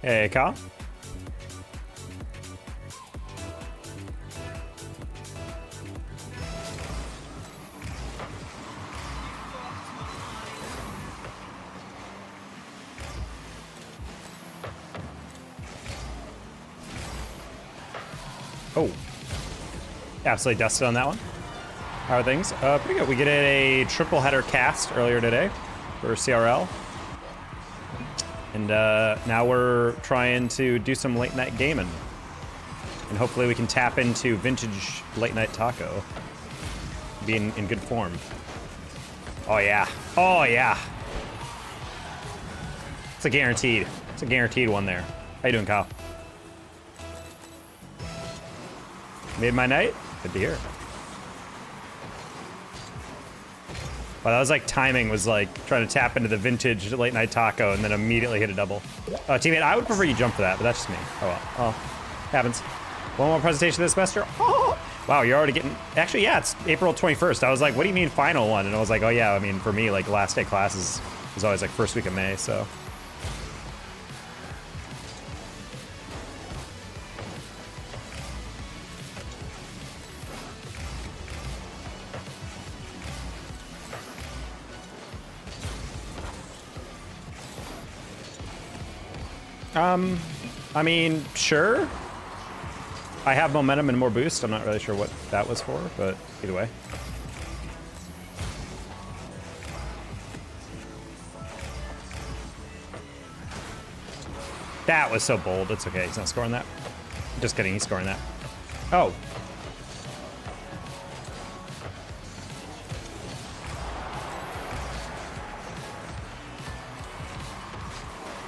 Hey, Kyle. Oh, absolutely dusted on that one. How are things? Pretty good. We get a triple header cast earlier today for CRL. And now we're trying to do some late night gaming. And hopefully we can tap into vintage late night taco. Be in good form. Oh yeah. Oh yeah. It's a guaranteed. It's a guaranteed one there. How you doing, Kyle? Made my night? Good to hear. Well, that was like timing was like trying to tap into the vintage late night taco and then immediately hit a double. Teammate, I would prefer you jump for that, but that's just me. Oh well. Oh, happens. One more presentation this semester. Oh, wow, you're already getting. Actually, yeah, it's April 21st. I was like, what do you mean final one? And I was like, oh yeah, I mean for me, like last day classes is always like first week of May, so. I mean, sure. I have momentum and more boost. I'm not really sure what that was for, but either way. That was so bold. It's okay. He's not scoring that. Just kidding. He's scoring that. Oh.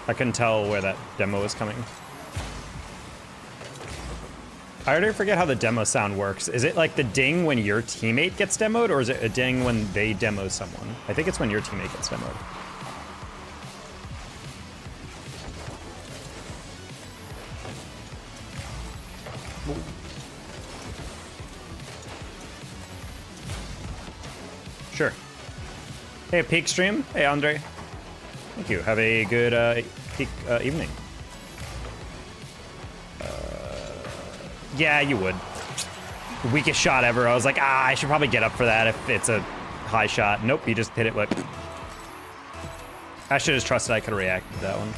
I couldn't tell where that demo was coming. I already forget how the demo sound works. Is it like the ding when your teammate gets demoed, or is it a ding when they demo someone? I think it's when your teammate gets demoed. Sure. Hey, peak stream. Hey, Andre. Thank you. Have a good peak evening. Yeah, you would. Weakest shot ever. I was like, I should probably get up for that if it's a high shot. Nope, you just hit it with. I should have trusted I could have reacted to that one.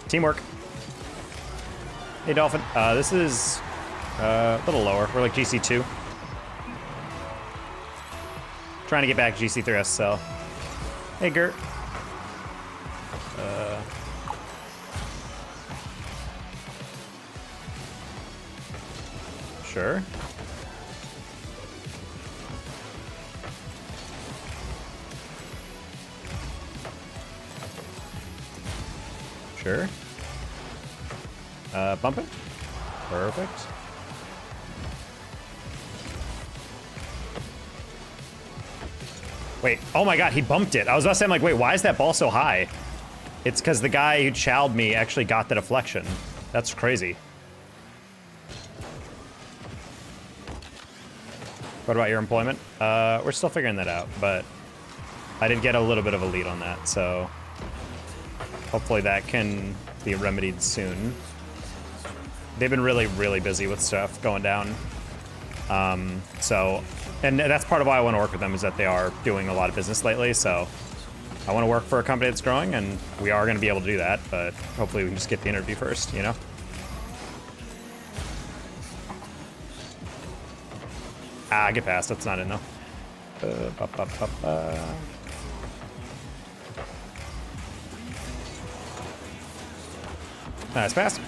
Teamwork. Hey, Dolphin. This is a little lower. We're like GC2. Trying to get back GC3 SSL. Hey, Gert. Sure. Sure. Bump it. Perfect. Wait, oh my god, he bumped it. I was about to say, I'm like, wait, why is that ball so high? It's because the guy who chowed me actually got the deflection. That's crazy. What about your employment? We're still figuring that out, but I did get a little bit of a lead on that, so hopefully that can be remedied soon. They've been really, really busy with stuff going down. And that's part of why I want to work with them, is that they are doing a lot of business lately, so I want to work for a company that's growing, and we are going to be able to do that, but hopefully we can just get the interview first, you know? Get past. That's not in though. Nice pass.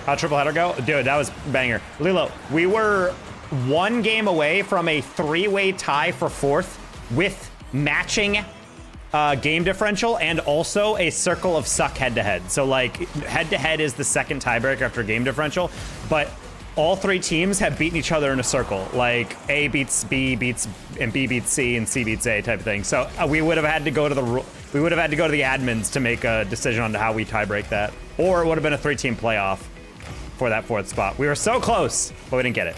How'd triple header go? Dude, that was banger. Lilo, we were one game away from a three-way tie for fourth with matching game differential and also a circle of suck head-to-head. So like head-to-head is the second tiebreaker after game differential, but all three teams have beaten each other in a circle. Like A beats B beats and B beats C and C beats A type of thing. So we would have had to go to the admins to make a decision on how we tiebreak that, or it would have been a 3-team playoff for that fourth spot. We were so close, but we didn't get it.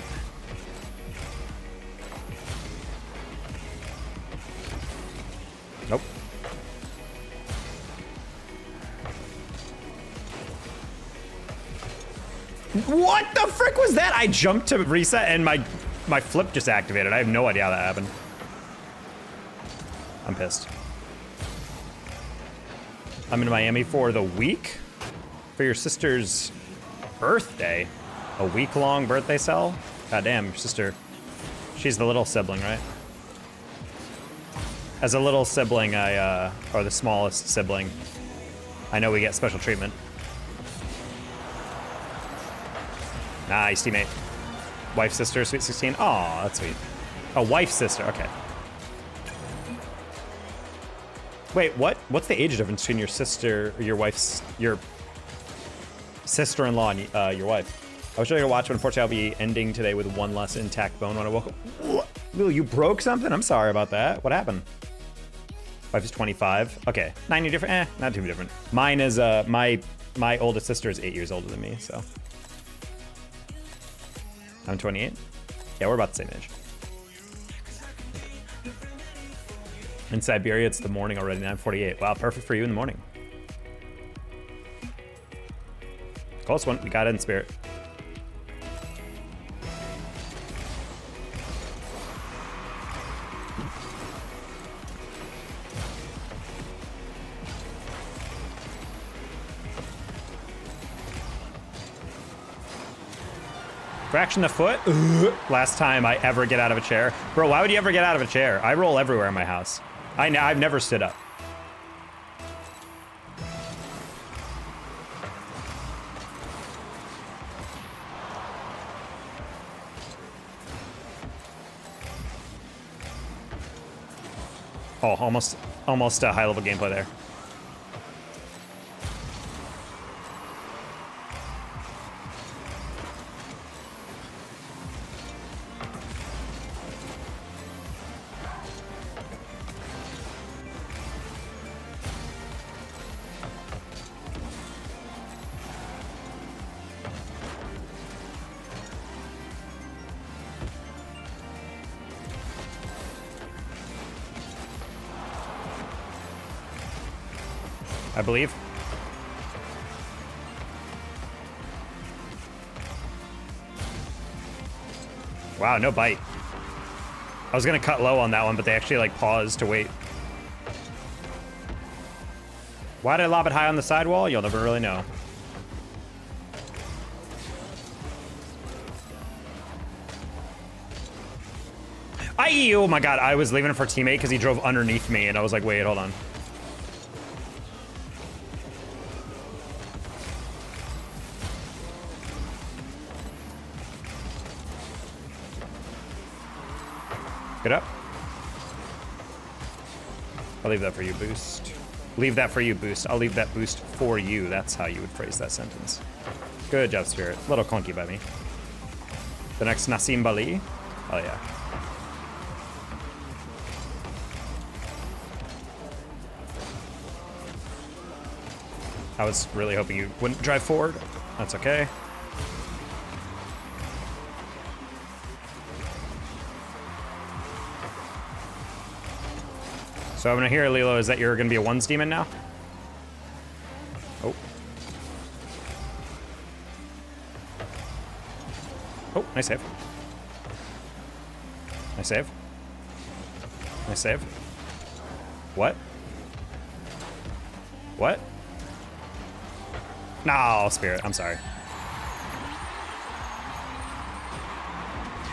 Nope. What the frick was that? I jumped to reset and my flip just activated. I have no idea how that happened. I'm pissed. I'm in Miami for the week? For your sister's birthday? A week-long birthday cell? God damn, your sister. She's the little sibling, right? As a little sibling, or the smallest sibling, I know we get special treatment. Nice, teammate. Wife, sister, sweet 16. Aw, that's sweet. A wife, sister, okay. Wait, what? What's the age difference between your sister, your wife's, your sister-in-law and your wife? I was trying to watch, but unfortunately I'll be ending today with one less intact bone when I woke up. Lou, you broke something? I'm sorry about that. What happened? Wife is 25. Okay, 90 different, not too different. Mine is, my oldest sister is 8 years older than me, so. I'm 28. Yeah, we're about the same age. In Siberia, it's the morning already, 9:48. Wow, perfect for you in the morning. Close one, we got it in spirit. Fraction the foot? Last time I ever get out of a chair. Bro, why would you ever get out of a chair? I roll everywhere in my house. I've never stood up. Oh, almost a high level gameplay there. I believe. Wow, no bite. I was gonna cut low on that one, but they actually like paused to wait. Why did I lob it high on the sidewall? You'll never really know. Oh my god, I was leaving it for teammate because he drove underneath me and I was like, wait, hold on. Get up. I'll leave that for you, boost. Leave that for you, boost. I'll leave that boost for you. That's how you would phrase that sentence. Good job, Spirit. A little clunky by me. The next Nassim Bali. Oh, yeah. I was really hoping you wouldn't drive forward. That's okay. So I'm gonna hear, Lilo, is that you're gonna be a ones demon now? Oh. Oh, nice save. Nice save. Nice save. What? What? No, Spirit, I'm sorry.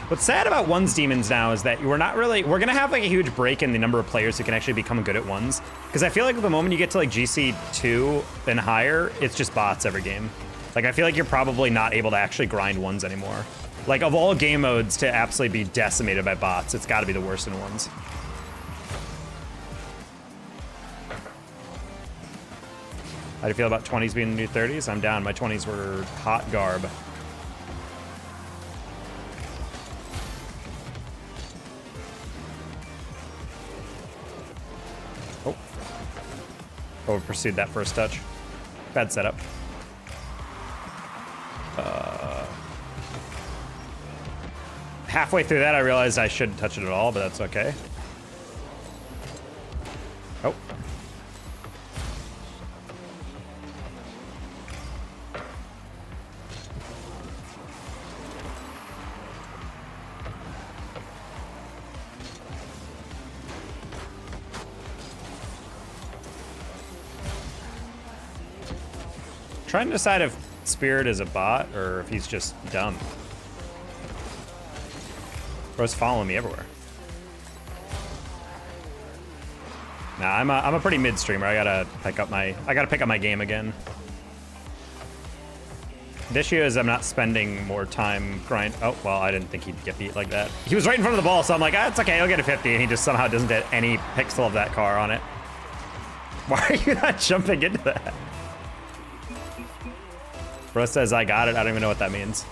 What's sad about ones demons now is that we're gonna have like a huge break in the number of players who can actually become good at ones. Because I feel like the moment you get to like GC2 and higher, it's just bots every game. Like I feel like you're probably not able to actually grind ones anymore. Like of all game modes to absolutely be decimated by bots, it's gotta be the worst in ones. How do you feel about 20s being the new 30s? I'm down, my 20s were hot garb. Over pursued that first touch. Bad setup. Halfway through that, I realized I shouldn't touch it at all, but that's okay. Oh. Trying to decide if Spirit is a bot or if he's just dumb. Bro's following me everywhere. Nah, I'm a pretty mid streamer. I gotta pick up my game again. The issue is I'm not spending more time grind. Oh well, I didn't think he'd get beat like that. He was right in front of the ball, so I'm like, ah, it's okay, he'll get a 50, and he just somehow doesn't get any pixel of that car on it. Why are you not jumping into that? Bro says I got it. I don't even know what that means.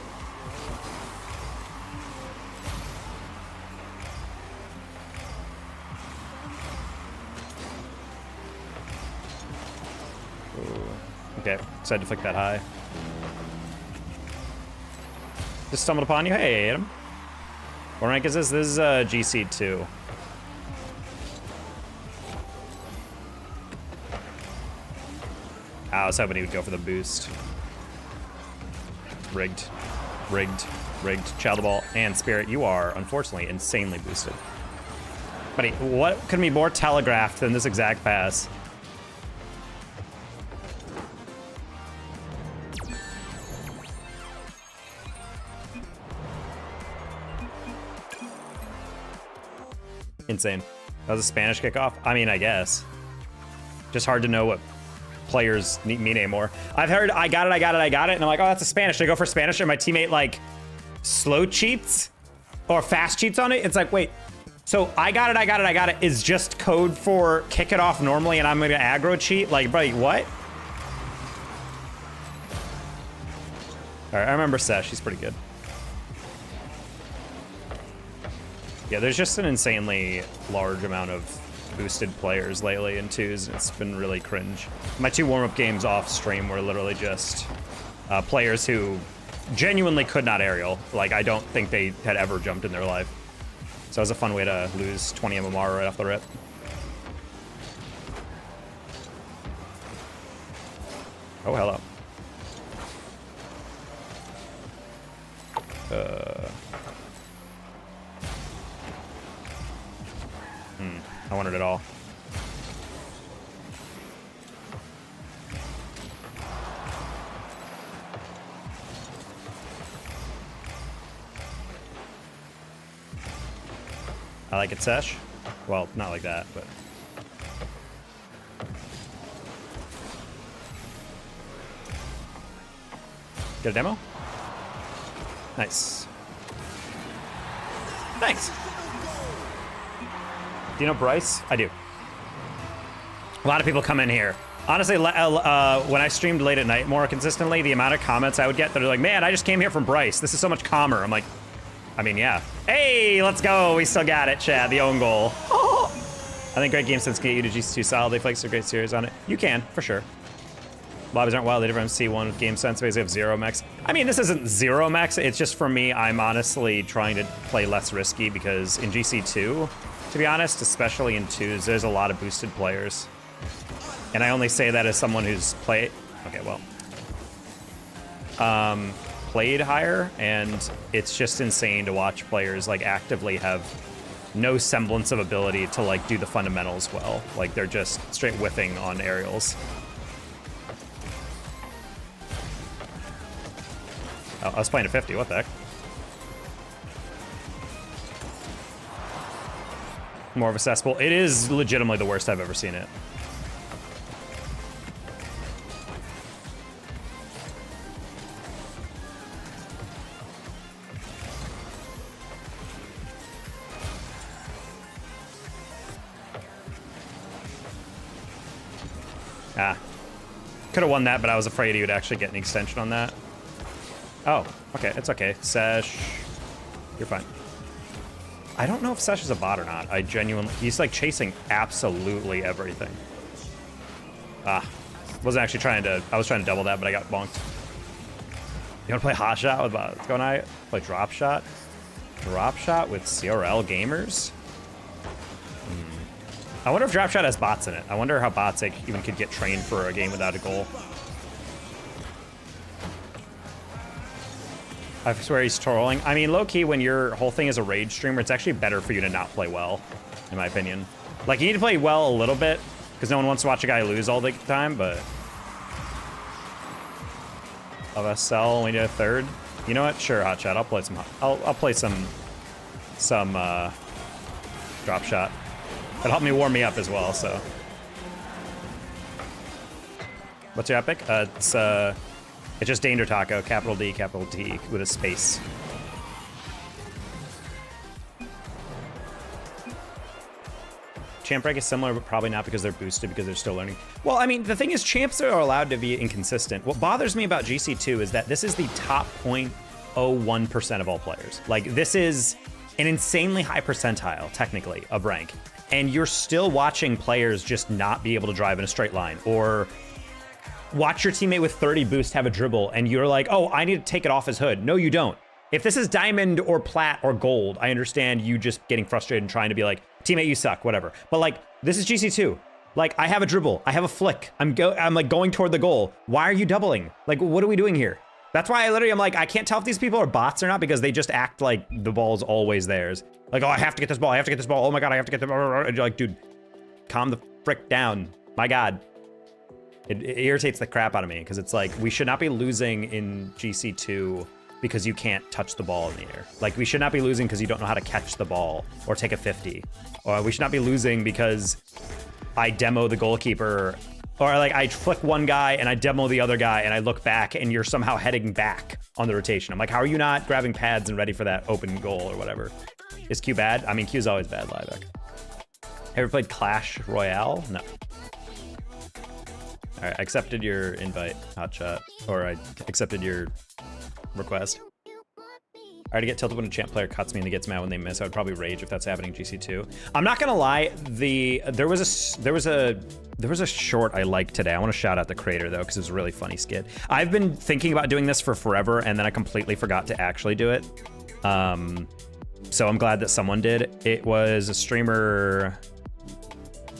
Ooh. Okay, decided to flick that high. Just stumbled upon you. Hey, Adam. What rank is this? This is GC2. I was hoping he would go for the boost. Rigged. Child the ball. And Spirit, you are, unfortunately, insanely boosted. Buddy, what could be more telegraphed than this exact pass? Insane. That was a Spanish kickoff? I mean, I guess. Just hard to know what players mean anymore. I've heard I got it, and I'm like, oh, that's a Spanish. I go for Spanish, and my teammate like slow cheats or fast cheats on it. It's like, wait, so I got it is just code for kick it off normally, and I'm gonna aggro cheat? Like, buddy, what? All right, I remember Sesh. He's pretty good. Yeah, there's just an insanely large amount of boosted players lately in twos, and it's been really cringe. My 2 warm-up games off stream were literally just players who genuinely could not aerial. Like, I don't think they had ever jumped in their life. So it was a fun way to lose 20 MMR right off the rip. Oh, hello. I wanted it all. I like it, Sesh. Well, not like that, but. Get a demo? Nice. Thanks. Do you know Bryce? I do. A lot of people come in here. Honestly, when I streamed late at night more consistently, the amount of comments I would get that are like, man, I just came here from Bryce. This is so much calmer. I'm like, I mean, yeah. Hey, let's go. We still got it, Chad. The own goal. Oh. I think great game sense can get you to GC2 solid. They flex a great series on it. You can, for sure. Lobbies aren't wildly different from C1 with game sense. They have 0 max. I mean, this isn't 0 max. It's just for me, I'm honestly trying to play less risky because in GC2, to be honest, especially in twos, there's a lot of boosted players. And I only say that as someone who's played, okay, well, played higher, and it's just insane to watch players like actively have no semblance of ability to like do the fundamentals well. Like they're just straight whiffing on aerials. Oh, I was playing a 50, what the heck? More of a cesspool. It is legitimately the worst I've ever seen it. Ah. Could have won that, but I was afraid he would actually get an extension on that. Oh, okay, it's okay. Sesh, you're fine. I don't know if Sesh is a bot or not. I genuinely, he's like chasing absolutely everything. Ah, wasn't actually trying to, I was trying to double that, but I got bonked. You wanna play hot shot with, what's going on? Play drop shot? Drop shot with CRL gamers? I wonder if drop shot has bots in it. I wonder how bots even could get trained for a game without a goal. I swear he's trolling. I mean, low-key, when your whole thing is a rage streamer, it's actually better for you to not play well, in my opinion. Like, you need to play well a little bit, because no one wants to watch a guy lose all the time, but... Of SSL, we need a third. You know what? Sure, hotshot. I'll play some... I'll play some drop shot. It'll help me warm me up as well, so... What's your epic? It's just Danger Taco, capital D, capital T, with a space. Champ break is similar, but probably not because they're boosted, because they're still learning. Well, I mean, the thing is, champs are allowed to be inconsistent. What bothers me about GC2 is that this is the top 0.01% of all players. Like, this is an insanely high percentile, technically, of rank. And you're still watching players just not be able to drive in a straight line, or watch your teammate with 30 boost have a dribble, and you're like, oh, I need to take it off his hood. No, you don't. If this is diamond or plat or gold, I understand you just getting frustrated and trying to be like, teammate, you suck, whatever. But like, this is GC2. Like, I have a dribble, I have a flick, I'm like going toward the goal. Why are you doubling? Like, what are we doing here? That's why I'm like, I can't tell if these people are bots or not, because they just act like the ball's always theirs. Like, oh, I have to get this ball, I have to get this ball. Oh my God, I have to get the ball. And you're like, dude, calm the frick down. My God. It irritates the crap out of me, because it's like, we should not be losing in GC2 because you can't touch the ball in the air. Like, we should not be losing because you don't know how to catch the ball or take a 50. Or we should not be losing because I demo the goalkeeper, or like I flick one guy and I demo the other guy and I look back and you're somehow heading back on the rotation. I'm like, how are you not grabbing pads and ready for that open goal or whatever? Is Q bad? I mean, Q's always bad, Liveback. Ever played Clash Royale? No. All right, I accepted your invite, hotshot, or I accepted your request. I already get tilted when a champ player cuts me and he gets mad when they miss. I would probably rage if that's happening in GC2. I'm not gonna lie, there was a short I liked today. I want to shout out the creator though, because it was a really funny skit. I've been thinking about doing this for forever, and then I completely forgot to actually do it. So I'm glad that someone did. It was a streamer.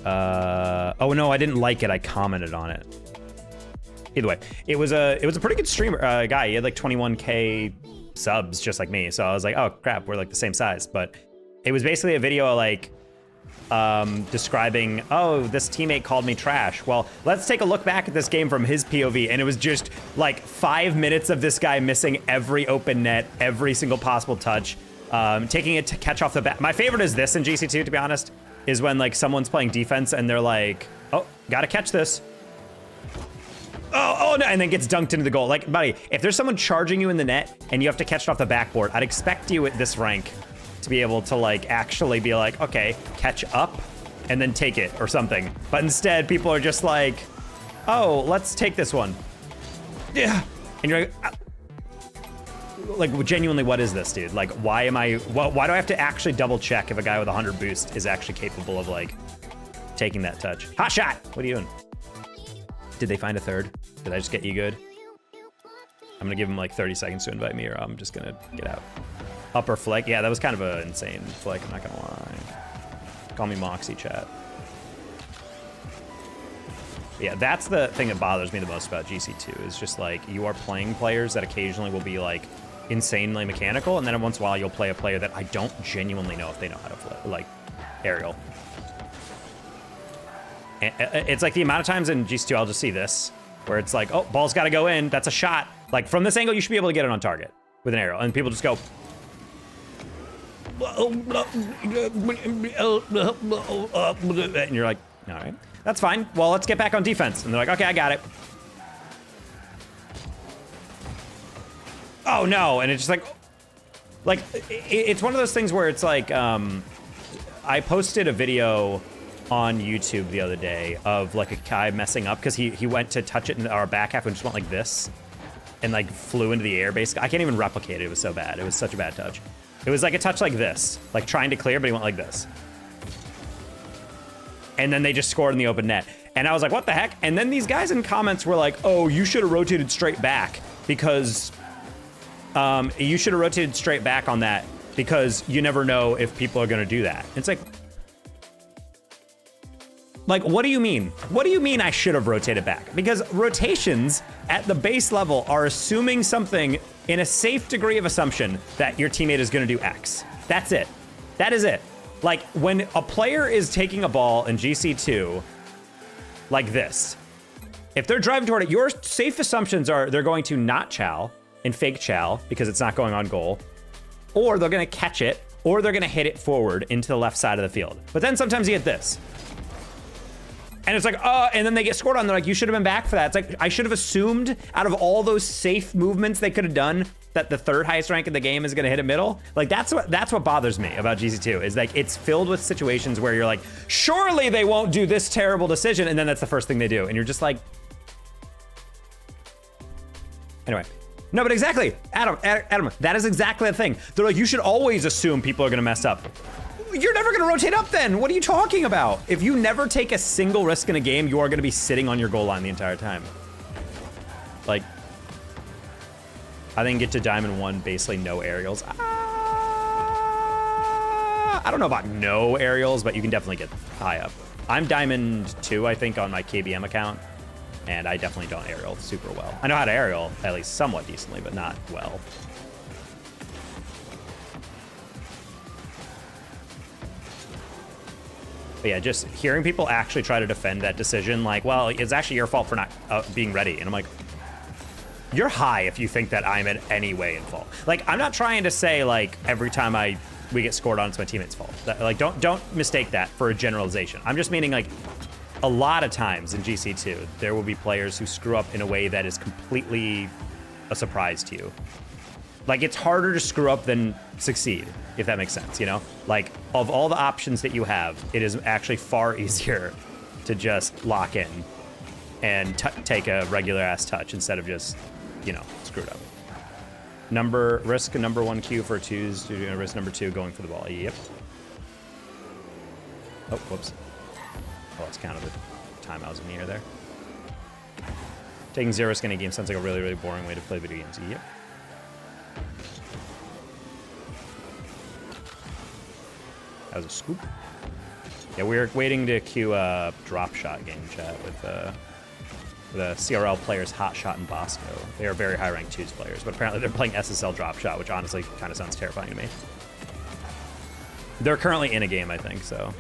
Oh no, I didn't like it. I commented on it. Either way, it was a pretty good streamer guy. He had like 21K subs, just like me. So I was like, oh crap, we're like the same size. But it was basically a video like describing, oh, this teammate called me trash. Well, let's take a look back at this game from his POV, and it was just like 5 minutes of this guy missing every open net, every single possible touch, taking it to catch off the bat. My favorite is this in GC2, to be honest, is when like someone's playing defense and they're like, oh, gotta catch this. Oh no, and then gets dunked into the goal. Like, buddy, if there's someone charging you in the net and you have to catch it off the backboard, I'd expect you at this rank to be able to like actually be like, okay, catch up and then take it or something. But instead, people are just like, oh, let's take this one. Yeah. And you're like, genuinely, what is this, dude? Like, why do I have to actually double check if a guy with 100 boost is actually capable of like taking that touch? Hot shot! What are you doing? Did they find a third? Did I just get egoed? I'm gonna give him like 30 seconds to invite me, or I'm just gonna get out. Upper flick. Yeah, that was kind of an insane flick, I'm not gonna lie. Call me Moxie, chat. Yeah, that's the thing that bothers me the most about GC2, is just like, you are playing players that occasionally will be like insanely mechanical, and then once in a while you'll play a player that I don't genuinely know if they know how to flip, like aerial. And it's like the amount of times in GC2 I'll just see this, where it's like, oh, ball's gotta go in, that's a shot. Like from this angle, you should be able to get it on target with an aerial, and people just go, and you're like, all right, that's fine. Well, let's get back on defense. And they're like, okay, I got it. Oh no, and it's just like it's one of those things where it's like, I posted a video on YouTube the other day of like a guy messing up because he went to touch it in our back half and just went like this and like flew into the air basically. I can't even replicate it. It was so bad. It was such a bad touch. It was like a touch like this, like trying to clear, but he went like this. And then they just scored in the open net. And I was like, what the heck? And then these guys in comments were like, oh, you should have rotated straight back because you should have rotated straight back on that because you never know if people are going to do that. It's like, Like, what do you mean? What do you mean I should have rotated back? Because rotations at the base level are assuming something in a safe degree of assumption that your teammate is gonna do X. That's it. That is it. Like, when a player is taking a ball in GC2 like this, if they're driving toward it, your safe assumptions are they're going to not chow and fake chow because it's not going on goal, or they're gonna catch it, or they're gonna hit it forward into the left side of the field. But then sometimes you get this. And it's like, and then they get scored on. They're like, you should have been back for that. It's like, I should have assumed out of all those safe movements they could have done that the third highest rank in the game is gonna hit a middle. Like, that's what bothers me about GC2 is like, it's filled with situations where you're like, surely they won't do this terrible decision. And then that's the first thing they do. And you're just like, anyway. No, but exactly, Adam, that is exactly the thing. They're like, you should always assume people are gonna mess up. You're never gonna rotate up then. What are you talking about? If you never take a single risk in a game, you are gonna be sitting on your goal line the entire time. Like, I think get to Diamond 1, basically no aerials. I don't know about no aerials, but you can definitely get high up. I'm Diamond 2, I think, on my KBM account, and I definitely don't aerial super well. I know how to aerial, at least somewhat decently, but not well. But yeah, just hearing people actually try to defend that decision, like, well, it's actually your fault for not being ready. And I'm like, you're high if you think that I'm in any way in fault. Like, I'm not trying to say, like, every time we get scored on, it's my teammate's fault. Like, don't mistake that for a generalization. I'm just meaning, like, a lot of times in GC2, there will be players who screw up in a way that is completely a surprise to you. Like, it's harder to screw up than succeed, if that makes sense, you know? Like, of all the options that you have, it is actually far easier to just lock in and take a regular-ass touch instead of just, you know, screwed up. Risk number 1 Q for 2s, risk number 2 going for the ball. Yep. Oh, whoops. Oh, it's kind of the time I was in the air there. Taking 0 risk in a game sounds like a really, really boring way to play video games. Yep. That was a scoop. Yeah, we're waiting to queue a drop shot game chat with the CRL players Hot Shot and Bosco. They are very high ranked 2s players, but apparently they're playing SSL drop shot, which honestly kind of sounds terrifying to me. They're currently in a game, I think, so.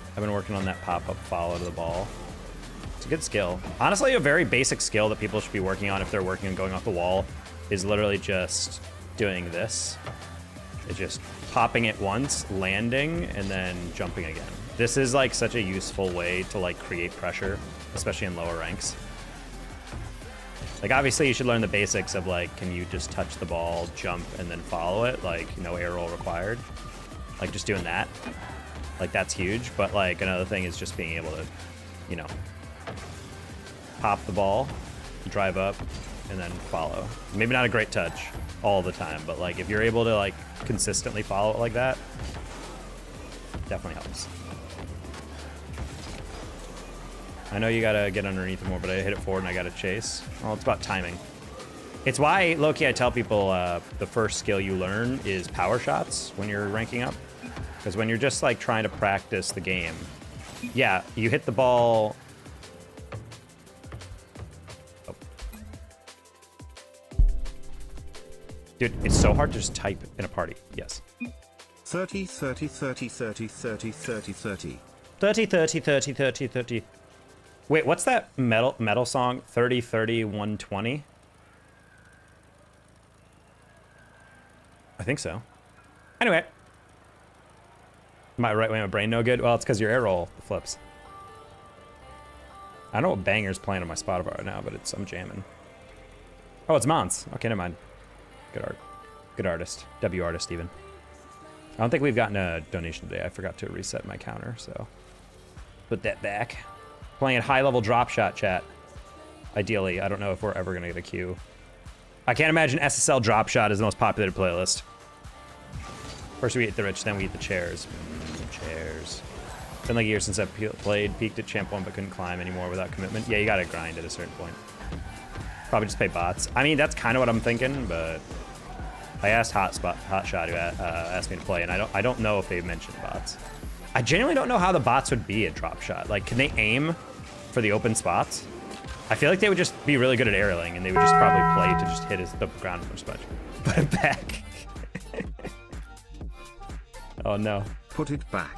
I've been working on that pop-up follow to the ball. It's a good skill. Honestly, a very basic skill that people should be working on if they're working on going off the wall is literally just doing this. It's just popping it once, landing, and then jumping again. This is like such a useful way to like create pressure, especially in lower ranks. Like, obviously you should learn the basics of like, can you just touch the ball, jump, and then follow it? Like, no air roll required. Like, just doing that. Like, that's huge. But like, another thing is just being able to, you know, pop the ball, drive up, and then follow. Maybe not a great touch all the time, but like, if you're able to like consistently follow it like that, definitely helps. I know you gotta get underneath it more, but I hit it forward and I gotta chase. Well, it's about timing. It's why, low-key, I tell people the first skill you learn is power shots when you're ranking up. Because when you're just like trying to practice the game, yeah, you hit the ball. Oh. Dude, it's so hard to just type in a party. Yes. 30, 30, 30, 30, 30, 30, 30. 30, 30, 30, 30, 30. Wait, what's that metal song? 30, 30, 120? I think so. Anyway. My right way, my brain no good? Well, it's because your air roll flips. I don't know what banger's playing on my Spotify right now, but I'm jamming. Oh, it's Mons. Okay, never mind. Good art. Good artist. W artist, even. I don't think we've gotten a donation today. I forgot to reset my counter, so put that back. Playing at high-level drop shot, chat. Ideally, I don't know if we're ever going to get a queue. I can't imagine SSL drop shot is the most popular playlist. First we eat the rich, then we eat the chairs. Chairs. It's been like a year since I've played, peaked at Champ 1, but couldn't climb anymore without commitment. Yeah, you gotta grind at a certain point. Probably just play bots. I mean, that's kind of what I'm thinking, but I asked Hot Shot who asked me to play, and I don't know if they mentioned bots. I genuinely don't know how the bots would be at drop shot. Like, can they aim for the open spots? I feel like they would just be really good at aerialing, and they would just probably play to just hit the ground as much. Put it back. Oh no. Put it back.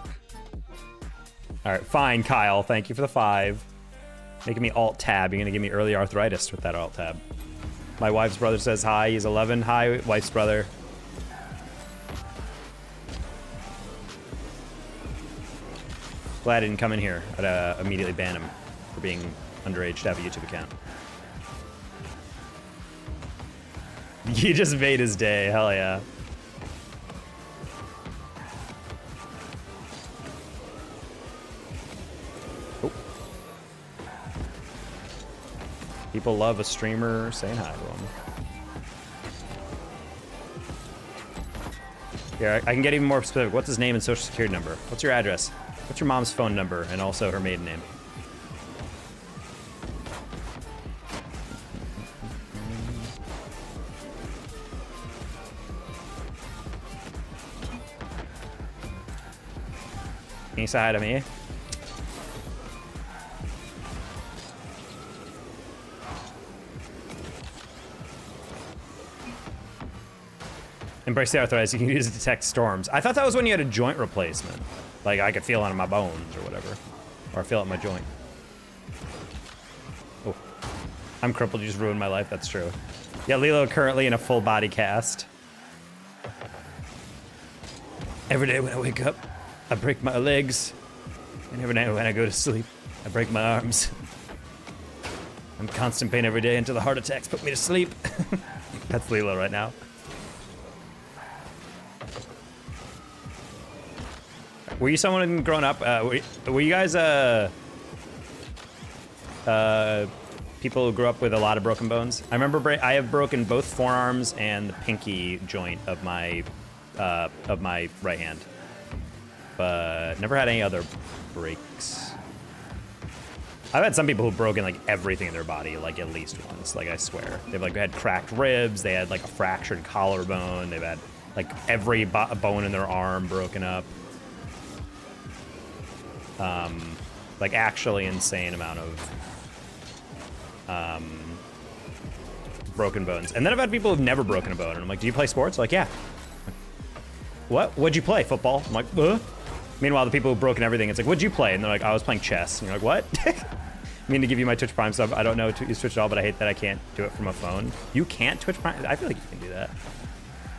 All right, fine, Kyle. Thank you for the 5. Making me alt tab. You're gonna give me early arthritis with that alt tab. My wife's brother says hi. He's 11. Hi, wife's brother. Glad I didn't come in here. I'd immediately ban him for being underage to have a YouTube account. You just made his day. Hell yeah. Oh. People love a streamer saying hi to them. Here, I can get even more specific. What's his name and social security number? What's your address? What's your mom's phone number and also her maiden name? Can you say hi to me? Embrace the arthritis. You can use it to detect storms. I thought that was when you had a joint replacement. Like I could feel it on my bones or whatever. Or I feel it in my joint. Oh. I'm crippled. You just ruined my life. That's true. Yeah, Lilo currently in a full body cast. Every day when I wake up, I break my legs. And every night when I go to sleep, I break my arms. I'm in constant pain every day until the heart attacks put me to sleep. That's Lilo right now. Were you someone growing up? Were you guys people who grew up with a lot of broken bones? I remember I have broken both forearms and the pinky joint of my right hand, but never had any other breaks. I've had some people who've broken like everything in their body, like at least once. Like I swear, they've like had cracked ribs. They had like a fractured collarbone. They've had like every bone in their arm broken up. Like actually insane amount of broken bones. And then I've had people who've never broken a bone, and I'm like, do you play sports? Like, yeah. What? What'd you play? Football? I'm like, Meanwhile, the people who've broken everything, it's like, what'd you play? And they're like, I was playing chess. And you're like, what? I mean to give you my Twitch Prime sub. I don't know Twitch at all, but I hate that I can't do it from a phone. You can't Twitch Prime? I feel like you can do that.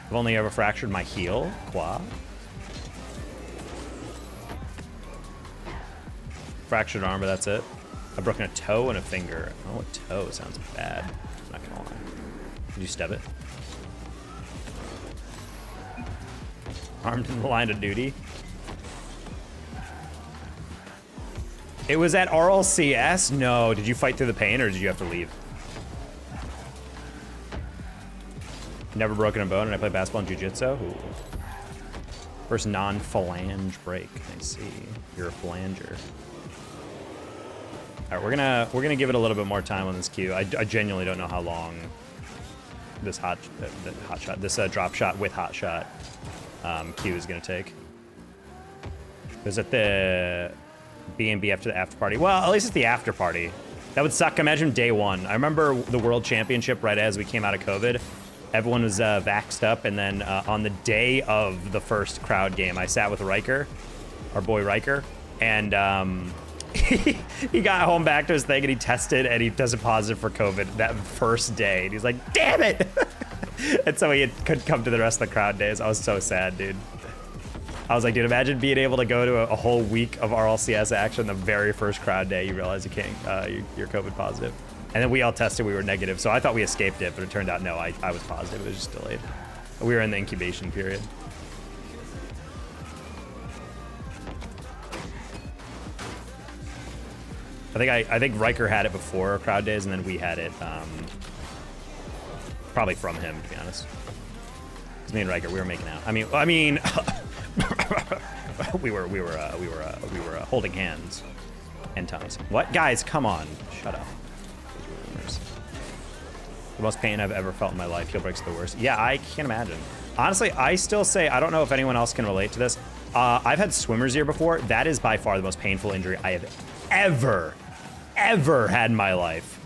I've only ever fractured my heel, quad. Fractured arm, but that's it. I've broken a toe and a finger. Oh, a toe sounds bad. I'm not gonna lie. Did you stub it? Armed in the line of duty. It was at RLCS? No. Did you fight through the pain or did you have to leave? Never broken a bone and I play basketball and jiu-jitsu? Ooh. First non-phalange break. I see. You're a phalanger. All right, we're gonna give it a little bit more time on this queue. I genuinely don't know how long this drop shot with hot shot queue is gonna take. Is it the B&B after the after party? Well, at least it's the after party. That would suck. Imagine day one. I remember the World Championship right as we came out of COVID. Everyone was vaxxed up, and then on the day of the first crowd game, I sat with Riker, our boy Riker, and he got home back to his thing and he tested and he tested positive for COVID that first day. And he's like, damn it! And so he couldn't come to the rest of the crowd days. I was so sad, dude. I was like, dude, imagine being able to go to a whole week of RLCS action the very first crowd day. You realize you can't, you're COVID positive. And then we all tested, we were negative. So I thought we escaped it, but it turned out, no, I was positive. It was just delayed. We were in the incubation period. I think Riker had it before crowd days, and then we had it probably from him, to be honest. Because me and Riker, we were making out. I mean, we were holding hands and tongues. What, guys? Come on, shut up. The most pain I've ever felt in my life. Heel breaks are the worst. Yeah, I can't imagine. Honestly, I still say I don't know if anyone else can relate to this. I've had swimmer's ear before. That is by far the most painful injury I have ever had in my life.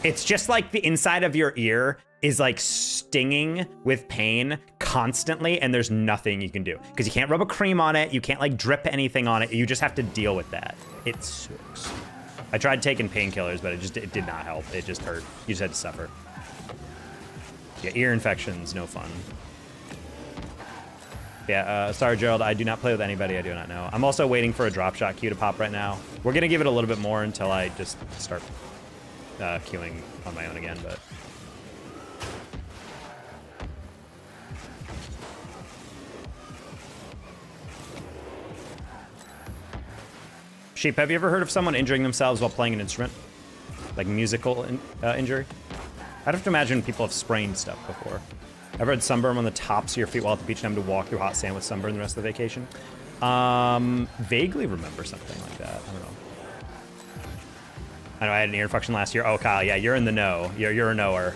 It's just like the inside of your ear is like stinging with pain constantly, and there's nothing you can do because you can't rub a cream on it. You can't like drip anything on it. You just have to deal with that. It sucks. I tried taking painkillers, but it did not help. It just hurt. You just had to suffer. Yeah, ear infections, no fun. Yeah, sorry, Gerald. I do not play with anybody I do not know. I'm also waiting for a drop shot queue to pop right now. We're gonna give it a little bit more until I just start queuing on my own again, but. Sheep, have you ever heard of someone injuring themselves while playing an instrument? Like musical injury? I'd have to imagine people have sprained stuff before. Ever had sunburn on the tops of your feet while at the beach and having to walk through hot sand with sunburn the rest of the vacation? Vaguely remember something like that. I don't know. I know I had an ear infection last year. Oh, Kyle, yeah, you're in the know. You're a knower.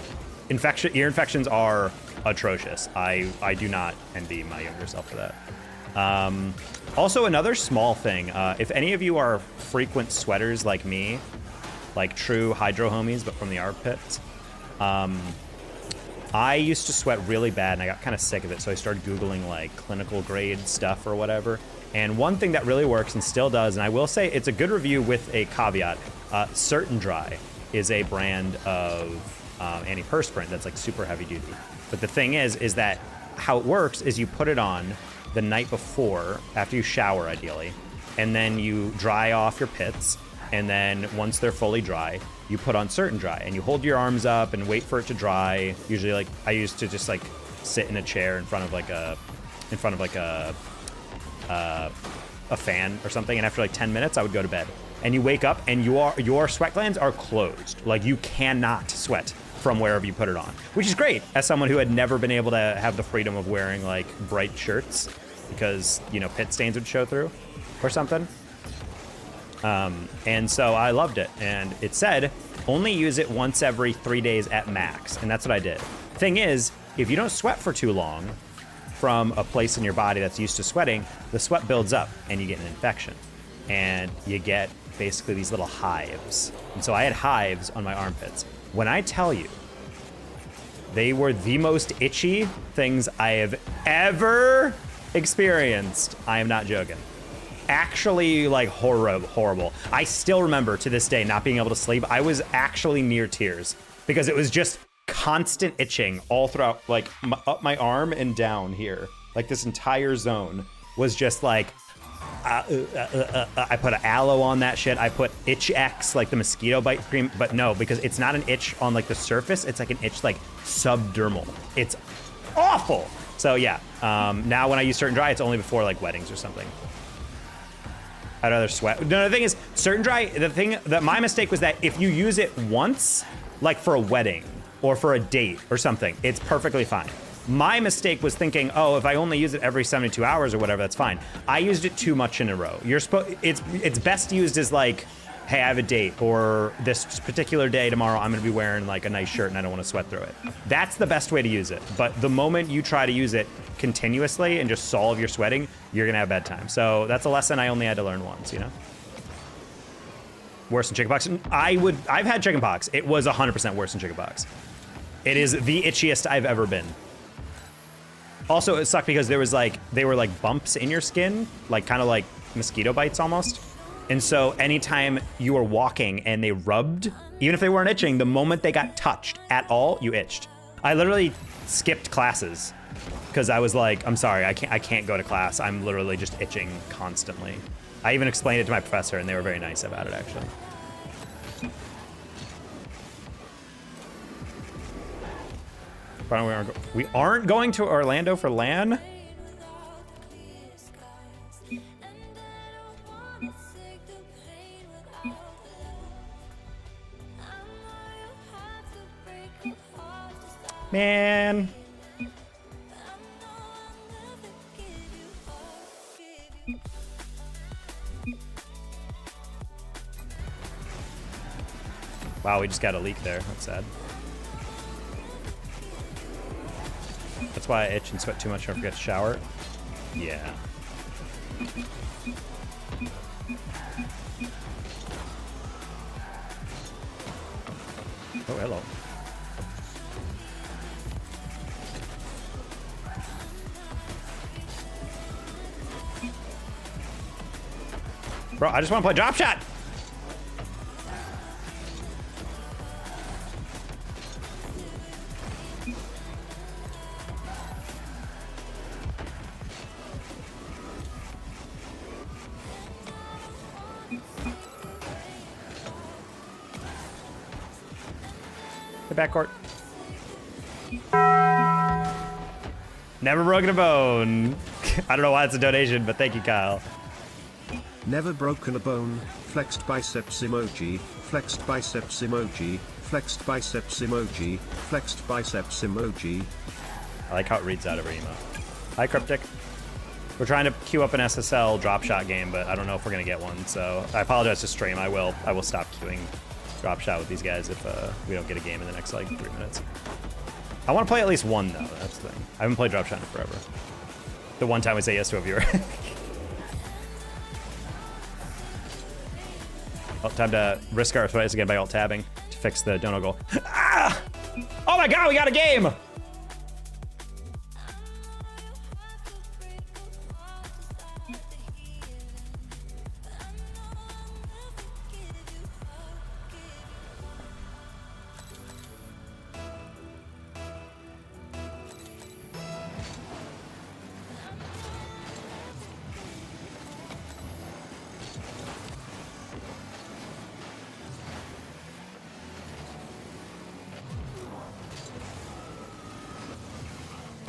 Ear infections are atrocious. I do not envy my younger self for that. Also, another small thing. If any of you are frequent sweaters like me, like true hydro homies, but from the armpits, I used to sweat really bad and I got kind of sick of it. So I started Googling like clinical grade stuff or whatever. And one thing that really works and still does, and I will say it's a good review with a caveat, Certain Dry is a brand of antiperspirant that's like super heavy duty. But the thing is that how it works is you put it on the night before, after you shower ideally, and then you dry off your pits, and then once they're fully dry, you put on Certain Dry, and you hold your arms up and wait for it to dry. Usually, like I used to just like sit in a chair in front of like a fan or something, and after like 10 minutes, I would go to bed. And you wake up, and your sweat glands are closed. Like you cannot sweat from wherever you put it on, which is great as someone who had never been able to have the freedom of wearing like bright shirts because, you know, pit stains would show through or something. And so I loved it. And it said, only use it once every 3 days at max. And that's what I did. Thing is, if you don't sweat for too long from a place in your body that's used to sweating, the sweat builds up and you get an infection. And you get basically these little hives. And so I had hives on my armpits. When I tell you, they were the most itchy things I have ever experienced. I am not joking. Actually, like horrible. I still remember to this day not being able to sleep. I was actually near tears because it was just constant itching all throughout, like up my arm and down here. Like this entire zone was just like, I put an aloe on that shit. I put Itch X, like the mosquito bite cream, but no, because it's not an itch on like the surface. It's like an itch like subdermal. It's awful. So yeah, now when I use Certain Dry, it's only before like weddings or something. I'd rather sweat. No, the thing is, Certain Dry, the thing that my mistake was that if you use it once, like for a wedding or for a date or something, it's perfectly fine. My mistake was thinking, oh, if I only use it every 72 hours or whatever, that's fine. I used it too much in a row. It's best used as like, hey, I have a date, or this particular day tomorrow, I'm gonna be wearing like a nice shirt and I don't wanna sweat through it. That's the best way to use it. But the moment you try to use it continuously and just solve your sweating, you're gonna have a bad time. So that's a lesson I only had to learn once, you know? Worse than chickenpox? I've had chickenpox. It was 100% worse than chickenpox. It is the itchiest I've ever been. Also, it sucked because they were like bumps in your skin, like kind of like mosquito bites almost. And so anytime you were walking and they rubbed, even if they weren't itching, the moment they got touched at all, you itched. I literally skipped classes because I was like, I'm sorry, I can't go to class. I'm literally just itching constantly. I even explained it to my professor and they were very nice about it, actually. We aren't going to Orlando for LAN? Man. Wow, we just got a leak there. That's sad. That's why I itch and sweat too much and I forget to shower. Yeah. Oh, hello. Bro, I just want to play drop shot. The backcourt. Never broken a bone. I don't know why it's a donation, but thank you, Kyle. Never broken a bone. Flexed biceps emoji. Flexed biceps emoji. Flexed biceps emoji. Flexed biceps emoji. I like how it reads out every emo. Hi, Cryptic. We're trying to queue up an SSL drop shot game, but I don't know if we're gonna get one. So I apologize to stream. I will stop queuing drop shot with these guys if we don't get a game in the next like 3 minutes. I want to play at least one though. That's the thing. I haven't played drop shot in forever. The one time we say yes to a viewer. Oh, time to risk our arthritis again by alt tabbing to fix the dono goal. Ah! Oh my god, we got a game!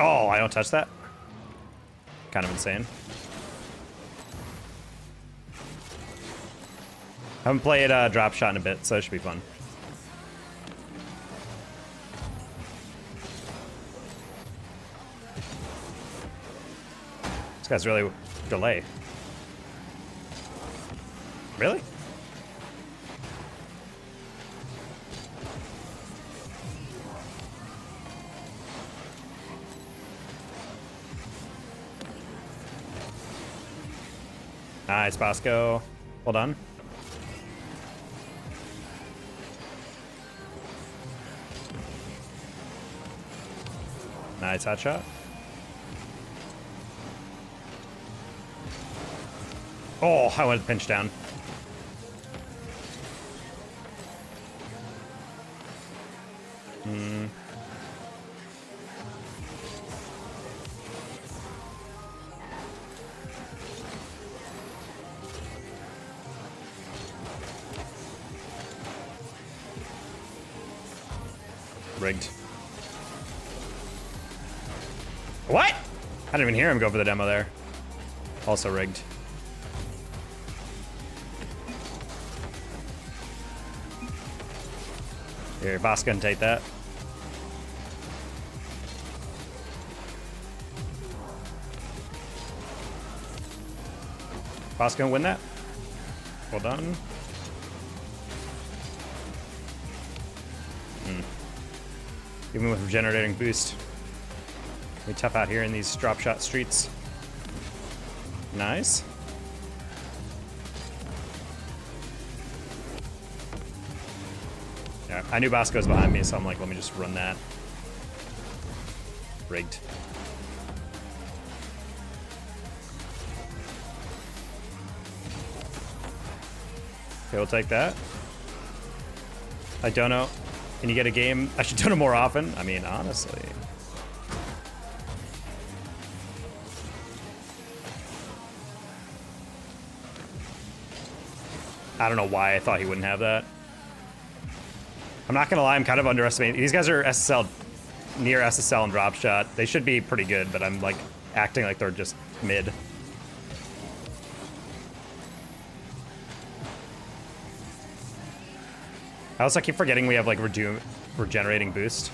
Oh, I don't touch that? Kind of insane. I haven't played drop shot in a bit, so it should be fun. This guy's really delay. Really? Nice, Bosco. Well done. Nice hot shot. Oh, I went pinch down. Rigged. What? I didn't even hear him go for the demo there. Also rigged. Here, Boss can take that. Boss gonna win that. Well done. Even with regenerating boost. We tough out here in these drop shot streets. Nice. Yeah, I knew Bosco's behind me, so I'm like, let me just run that. Rigged. Okay, we'll take that. I don't know. Can you get a game? I should do it more often. I mean, honestly. I don't know why I thought he wouldn't have that. I'm not gonna lie, I'm kind of underestimating. These guys are SSL, near SSL and drop shot. They should be pretty good, but I'm like acting like they're just mid. I also keep forgetting we have like regenerating boost.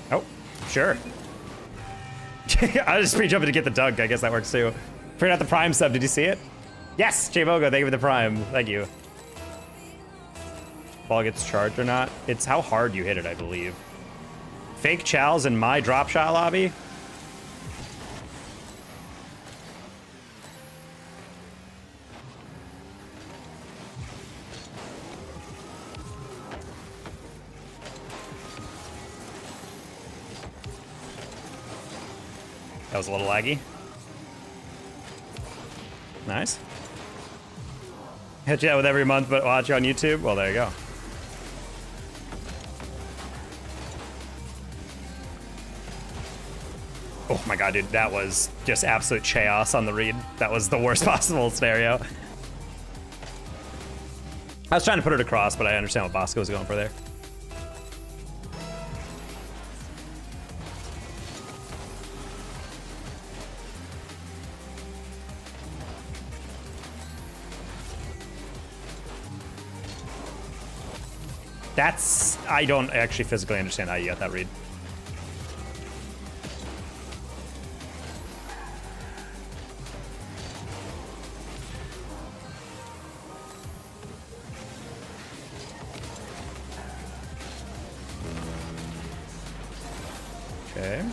Oh, sure. I was just pre-jumping to get the dunk. I guess that works too. Figured out the Prime sub. Did you see it? Yes, J-Bogo, thank you for the Prime. Thank you. Ball gets charged or not? It's how hard you hit it, I believe. Fake chows in my drop shot lobby? That was a little laggy. Nice. Hit you out with every month, but watch you on YouTube. Well, there you go. Oh my god, dude, that was just absolute chaos on the read. That was the worst possible scenario. I was trying to put it across, but I understand what Bosco was going for there. That's... I don't actually physically understand how you got that read. Okay.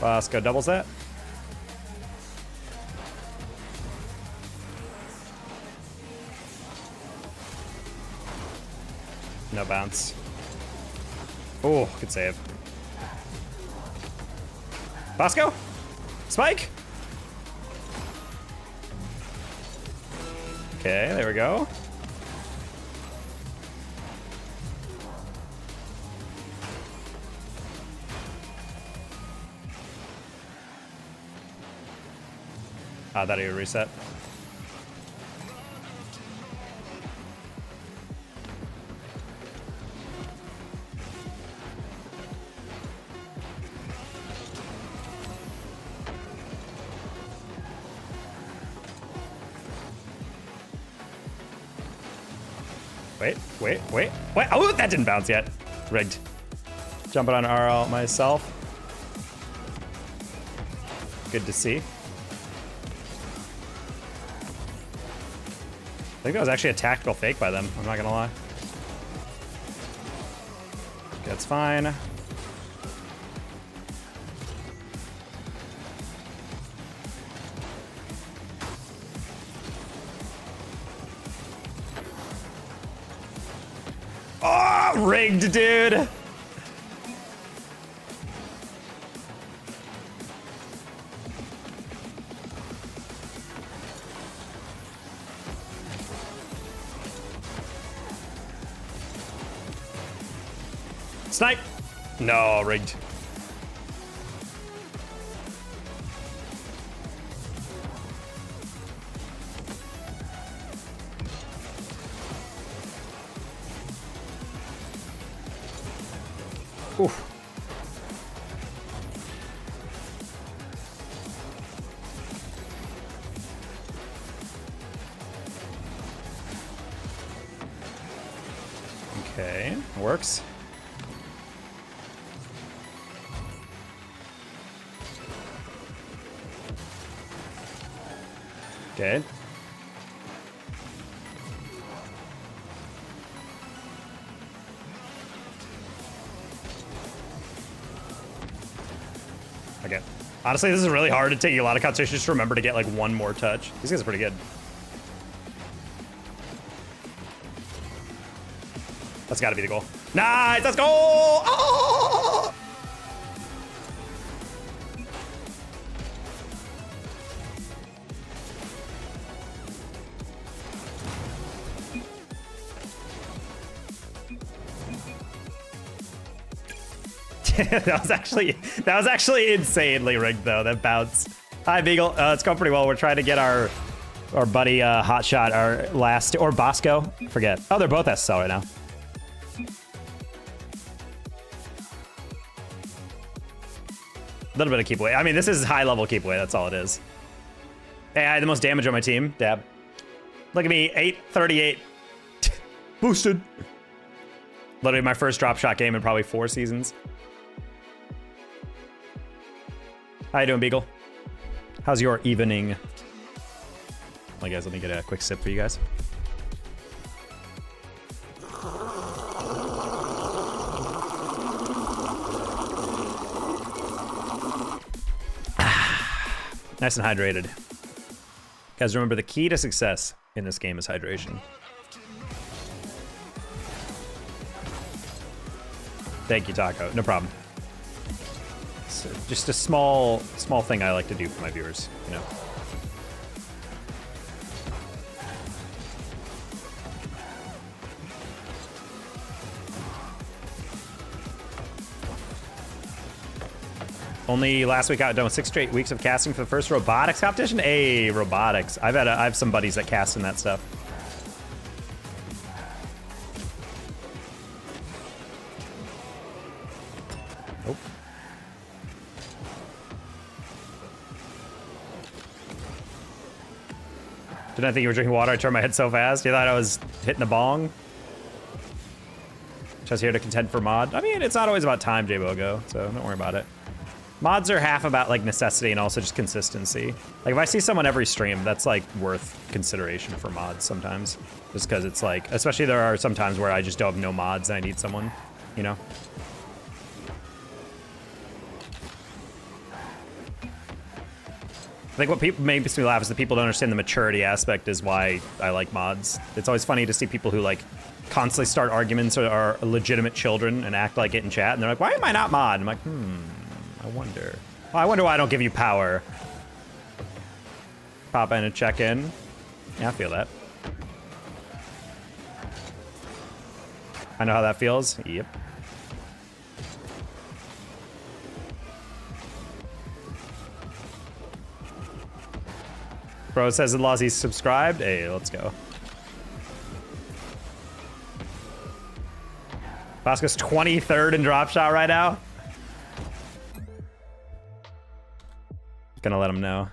Bosco doubles that. No bounce. Oh, good save. Bosco? Spike? Okay, there we go. Ah, that you reset. Wait. Oh, that didn't bounce yet. Rigged. Jumping on RL myself. Good to see. I think that was actually a tactical fake by them, I'm not gonna lie. That's fine. Oh, rigged, dude. Snipe! No, rigged. Oof. Okay, works. Okay. Okay. Honestly, this is really hard to take a lot of concentration. Just remember to get like one more touch. These guys are pretty good. That's got to be the goal. Nice, let's go! Oh! that was actually insanely rigged though. That bounce. Hi Beagle, it's going pretty well. We're trying to get our buddy Hotshot, our last, or Bosco, forget. Oh, they're both SSL right now. A little bit of keep away. I mean, this is high level keep away. That's all it is. Hey, I had the most damage on my team. Dab. Look at me, 838. Boosted. Literally my first drop shot game in probably 4 seasons. How you doing, Beagle? How's your evening? Well, guys, let me get a quick sip for you guys. Nice and hydrated. Guys, remember the key to success in this game is hydration. Thank you, Taco. No problem. It's just a small thing I like to do for my viewers, you know. Only last week I done 6 straight weeks of casting for the first robotics competition. Hey, robotics. I have some buddies that cast in that stuff. Oh. Didn't I think you were drinking water? I turned my head so fast. You thought I was hitting the bong? Just here to contend for mod. I mean, it's not always about time, J-Bogo, so don't worry about it. Mods are half about like necessity and also just consistency. Like if I see someone every stream, that's like worth consideration for mods sometimes. Just because it's like, especially there are some times where I just don't have no mods and I need someone, you know? I think what people makes me laugh is that people don't understand the maturity aspect is why I like mods. It's always funny to see people who like constantly start arguments or are legitimate children and act like it in chat and they're like, why am I not mod? I'm like, I wonder. Well, I wonder why I don't give you power. Pop in and check in. Yeah, I feel that. I know how that feels. Yep. Bro says in laws he's subscribed. Hey, let's go. Bosco's 23rd in drop shot right now. Gonna let him know.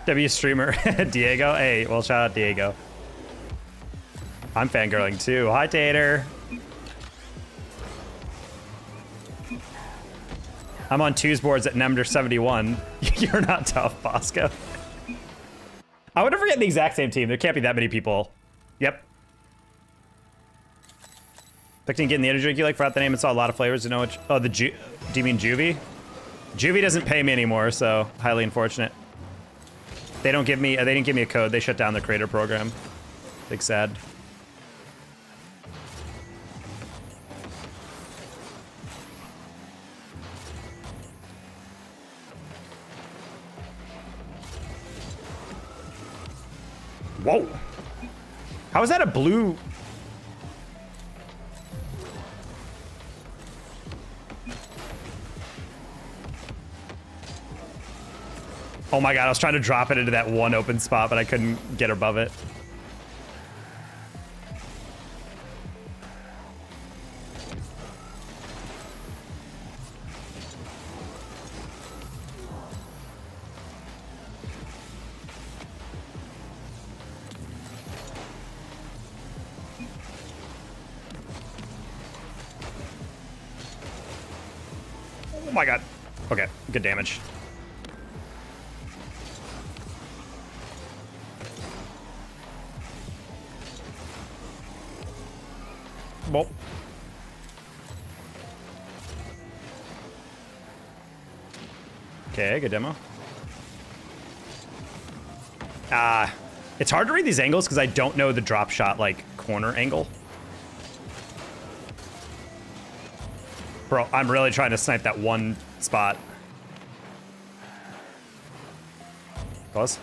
W streamer Diego. Hey, well, shout out Diego. I'm fangirling too. Hi, Tater. I'm on TWOSDAY at number 71. You're not tough, Bosco. I would never get the exact same team. There can't be that many people. Yep. Expecting getting the energy drink you like. Forgot the name and saw a lot of flavors to know which. Oh, do you mean Juvie? Juvie doesn't pay me anymore, so highly unfortunate. They didn't give me a code. They shut down the creator program. Big sad. Whoa. How is that a blue? Oh my god, I was trying to drop it into that one open spot, but I couldn't get above it. Oh my god. Okay, good damage. Well. Okay, good demo. It's hard to read these angles because I don't know the drop shot, like, corner angle. Bro, I'm really trying to snipe that one spot. Pause.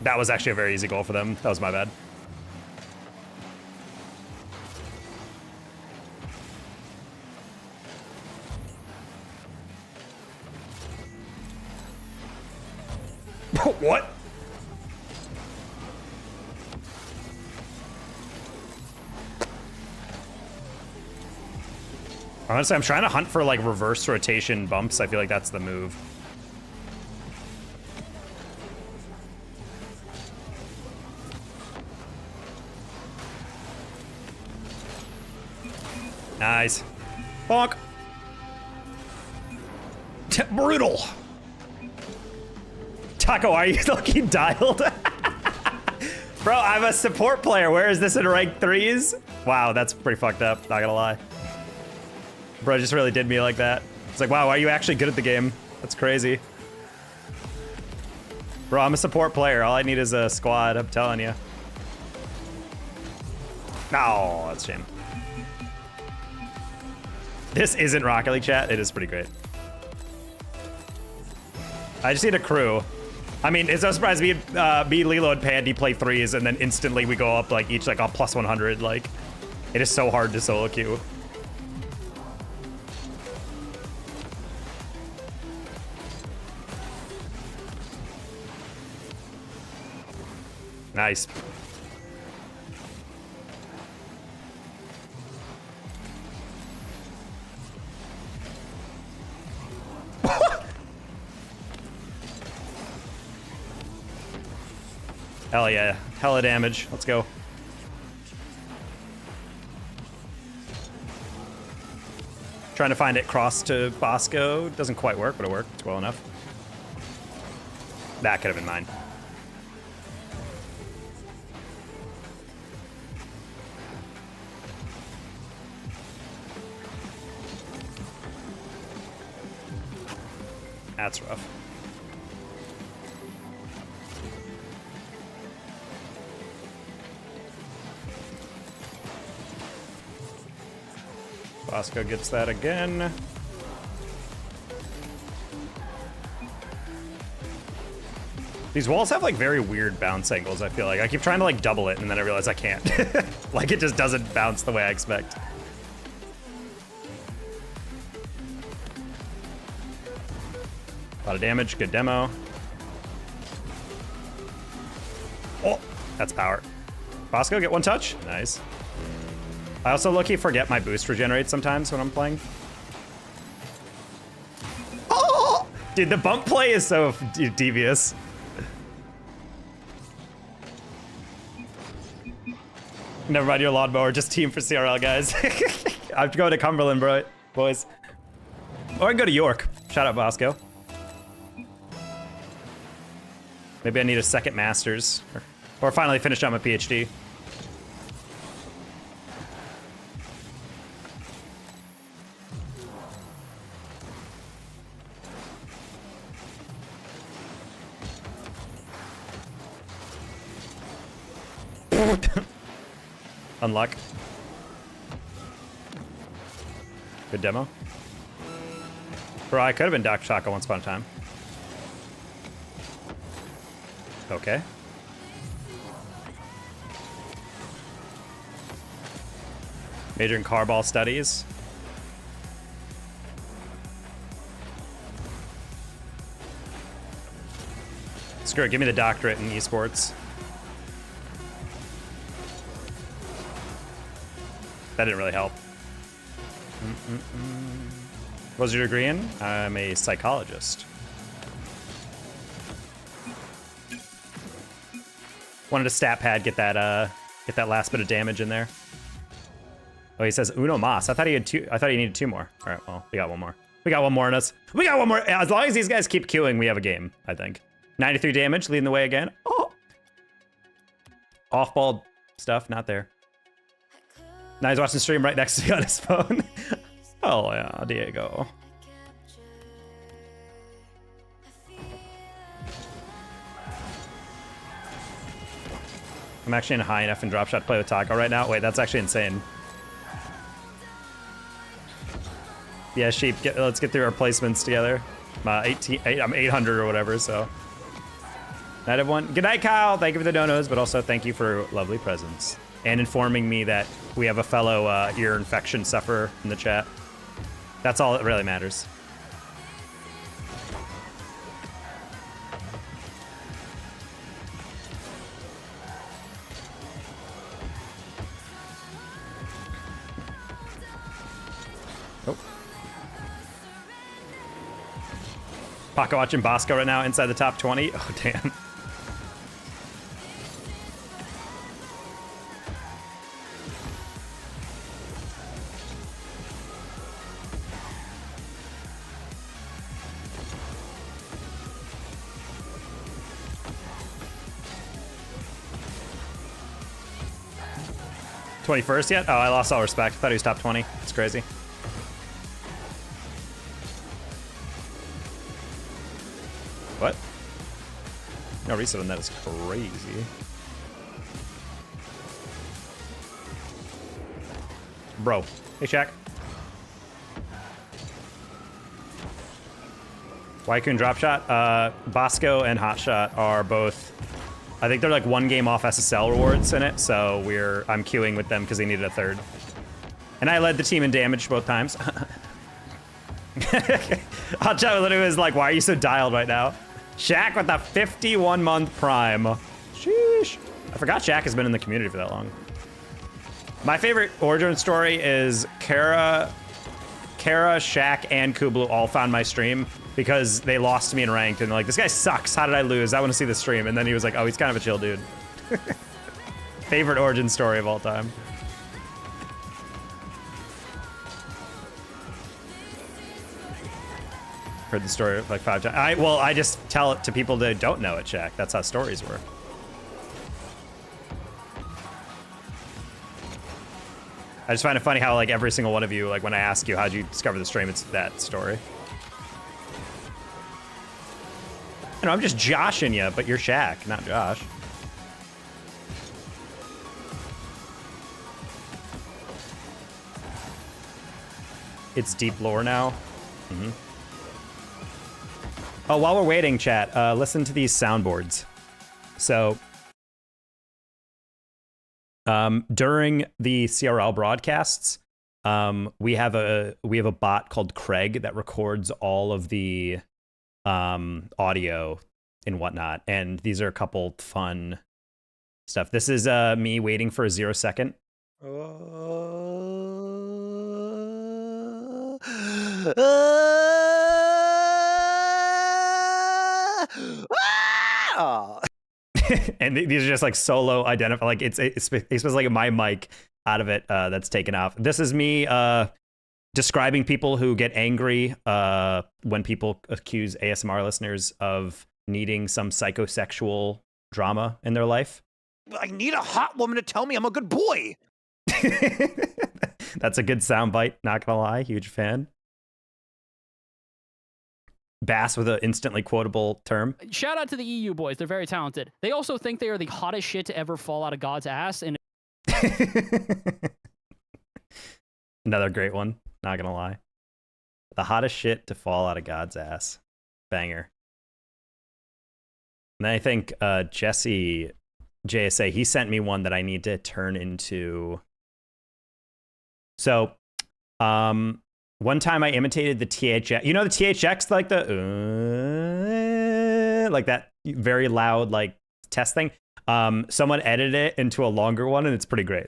That was actually a very easy goal for them. That was my bad. What? Honestly, I'm trying to hunt for like reverse rotation bumps. I feel like that's the move. Nice. Bonk. Brutal. Taco, are you looking dialed? Bro, I'm a support player. Where is this in rank 3s? Wow, that's pretty fucked up, not gonna lie. Bro just really did me like that. It's like, wow, are you actually good at the game? That's crazy. Bro, I'm a support player. All I need is a squad, I'm telling you. Oh, that's a shame. This isn't Rocket League, chat. It is pretty great. I just need a crew. I mean, it's no surprise me, Lilo, and Pandy play 3s, and then instantly we go up like each like a plus 100. Like, it is so hard to solo queue. Nice. Hell yeah. Hella damage. Let's go. Trying to find it cross to Bosco. Doesn't quite work, but it worked well enough. That could have been mine. That's rough. Bosco gets that again. These walls have like very weird bounce angles, I feel like. I keep trying to like double it and then I realize I can't. Like it just doesn't bounce the way I expect. A lot of damage, good demo. Oh, that's power. Bosco, get one touch. Nice. I also low-key forget my boost regenerates sometimes when I'm playing. Oh! Dude, the bump play is so devious. Never mind your lawnmower, just team for CRL, guys. I have to go to Cumberland, bro, boys. Or I can go to York. Shout out, Bosco. Maybe I need a second master's. Or finally finish out my PhD. Unluck. Good demo. Bro, I could have been Dr. Shaka once upon a time. Okay. Major in carball studies. Screw it, give me the doctorate in esports. That didn't really help. What was your degree in? I'm a psychologist. Wanted a stat pad, get that last bit of damage in there. Oh, he says uno mas. I thought he had two. I thought he needed two more. All right, well, we got one more. We got one more in us. We got one more. As long as these guys keep queuing, we have a game, I think. 93 damage, leading the way again. Oh. Off-ball stuff, not there. Now he's watching the stream right next to me on his phone. Oh yeah, Diego. I'm actually in a high enough and drop shot to play with Taco right now. Wait, that's actually insane. Yeah, Sheep, let's get through our placements together. I'm 800 or whatever, so. Night everyone. Good night, Kyle. Thank you for the donos, but also thank you for lovely presents. And informing me that we have a fellow ear infection sufferer in the chat. That's all that really matters. Oh. Paco watching Bosco right now inside the top 20. Oh, damn. 21st yet? Oh, I lost all respect. I thought he was top 20. It's crazy. What? No reset on that is crazy. Bro. Hey, Shaq. Waikun drop shot. Bosco and Hotshot are both, I think they're like 1 game off SSL rewards in it, so I'm queuing with them because they needed a 3rd. And I led the team in damage both times. Hotshot literally was like, why are you so dialed right now? Shaq with the 51-month prime. Sheesh. I forgot Shaq has been in the community for that long. My favorite origin story is Kara, Shaq, and Kublu all found my stream because they lost to me in ranked, and they're like, this guy sucks. How did I lose? I want to see the stream. And then he was like, oh, he's kind of a chill dude. Favorite origin story of all time. Heard the story like 5 times. I just tell it to people that don't know it, Shaq. That's how stories work. I just find it funny how like every single one of you, like when I ask you how'd you discover the stream, it's that story. I know, I'm just joshing you, but you're Shaq, not Josh. It's deep lore now. Mm-hmm. Oh, while we're waiting, chat, listen to these soundboards. So, during the CRL broadcasts, we have a bot called Craig that records all of the audio and whatnot, and these are a couple fun stuff. This is me waiting for a 0 second. And these are just like solo identify, like it's like my mic out of it that's taken off. This is me describing people who get angry when people accuse ASMR listeners of needing some psychosexual drama in their life. I need a hot woman to tell me I'm a good boy. That's a good soundbite, not gonna lie, huge fan. Bass with an instantly quotable term. Shout out to the EU boys. They're very talented. They also think they are the hottest shit to ever fall out of God's ass. And another great one. Not gonna lie. The hottest shit to fall out of God's ass. Banger. And then I think Jesse JSA, he sent me one that I need to turn into. So, one time I imitated the THX. You know the THX, like the like that very loud like test thing. Someone edited it into a longer one, and it's pretty great.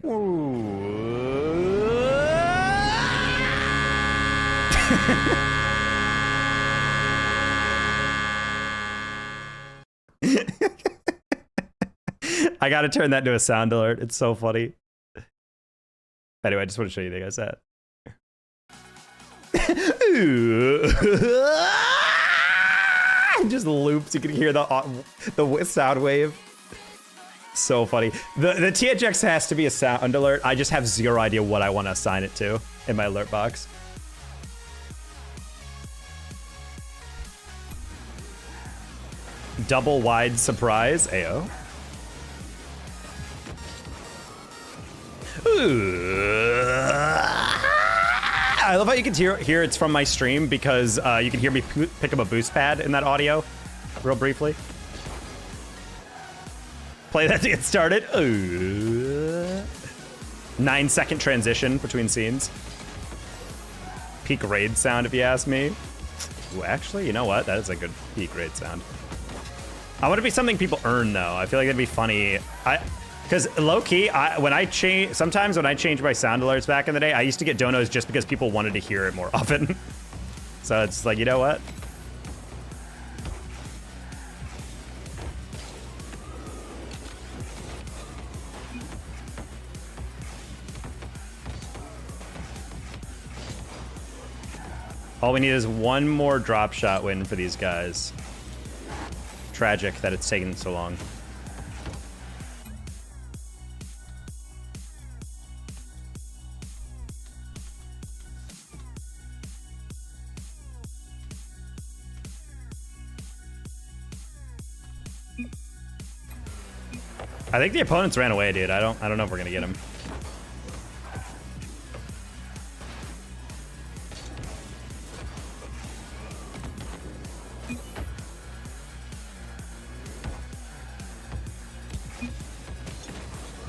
I gotta turn that into a sound alert. It's so funny. Anyway, I just want to show you the guys that. Just loops. You can hear the sound wave. So funny. The THX has to be a sound alert. I just have zero idea what I want to assign it to in my alert box. Double wide surprise. Ayo. I love how you can hear it's from my stream because you can hear me pick up a boost pad in that audio real briefly. Play that to get started. 9-second transition between scenes. Peak raid sound, if you ask me. Ooh, actually, you know what? That is a good peak raid sound. I want it to be something people earn, though. I feel like it'd be funny. Because low-key, sometimes when I change my sound alerts back in the day, I used to get donos just because people wanted to hear it more often. So it's like, you know what? All we need is one more drop shot win for these guys. Tragic that it's taken so long. I think the opponents ran away, dude. I don't know if we're gonna get him.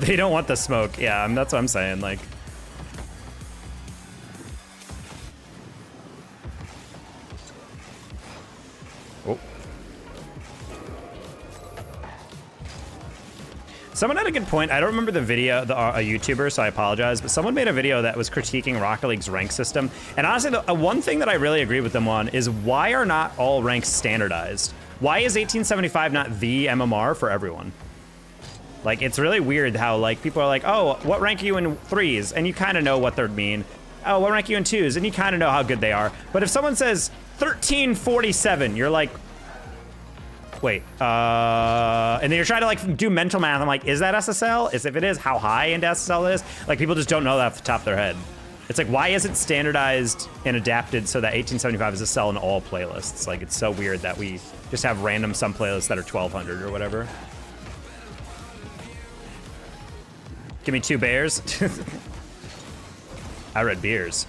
They don't want the smoke. Yeah, that's what I'm saying. Like, oh, someone had a good point. I don't remember the video, a YouTuber, so I apologize. But someone made a video that was critiquing Rocket League's rank system. And honestly, the one thing that I really agree with them on is why are not all ranks standardized? Why is 1875 not the MMR for everyone? Like, it's really weird how, like, people are like, oh, what rank are you in 3s? And you kind of know what they mean. Oh, what rank are you in 2s? And you kind of know how good they are. But if someone says 1347, you're like, wait, and then you're trying to, like, do mental math. I'm like, is that SSL? If it is, how high into SSL it is? Like, people just don't know that off the top of their head. It's like, why is it standardized and adapted so that 1875 is SSL in all playlists? Like, it's so weird that we just have random some playlists that are 1200 or whatever. Give me 2 bears. I read beers.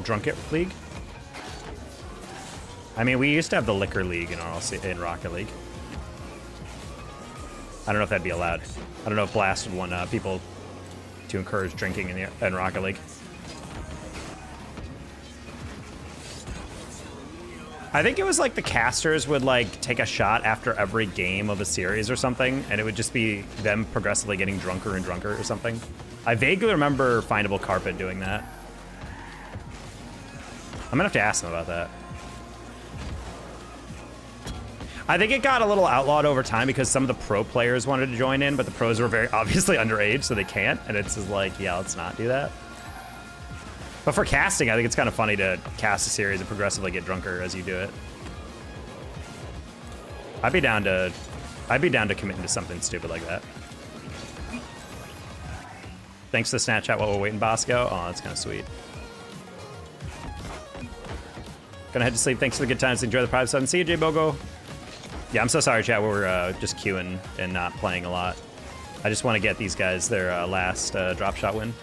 Drunket League? I mean, we used to have the Liquor League in Rocket League. I don't know if that'd be allowed. I don't know if Blast would want people to encourage drinking in Rocket League. I think it was like the casters would like take a shot after every game of a series or something, and it would just be them progressively getting drunker and drunker or something. I vaguely remember Findable Carpet doing that. I'm gonna have to ask them about that. I think it got a little outlawed over time because some of the pro players wanted to join in, but the pros were very obviously underage, so they can't, and it's just like, yeah, let's not do that. But for casting, I think it's kind of funny to cast a series and progressively get drunker as you do it. I'd be down to committing to something stupid like that. Thanks to the Snapchat while we're waiting, Bosco. Oh, that's kind of sweet. Gonna head to sleep. Thanks for the good times. Enjoy the private sub. See you, J Bogo. Yeah, I'm so sorry, chat. We're just queuing and not playing a lot. I just want to get these guys their last drop shot win.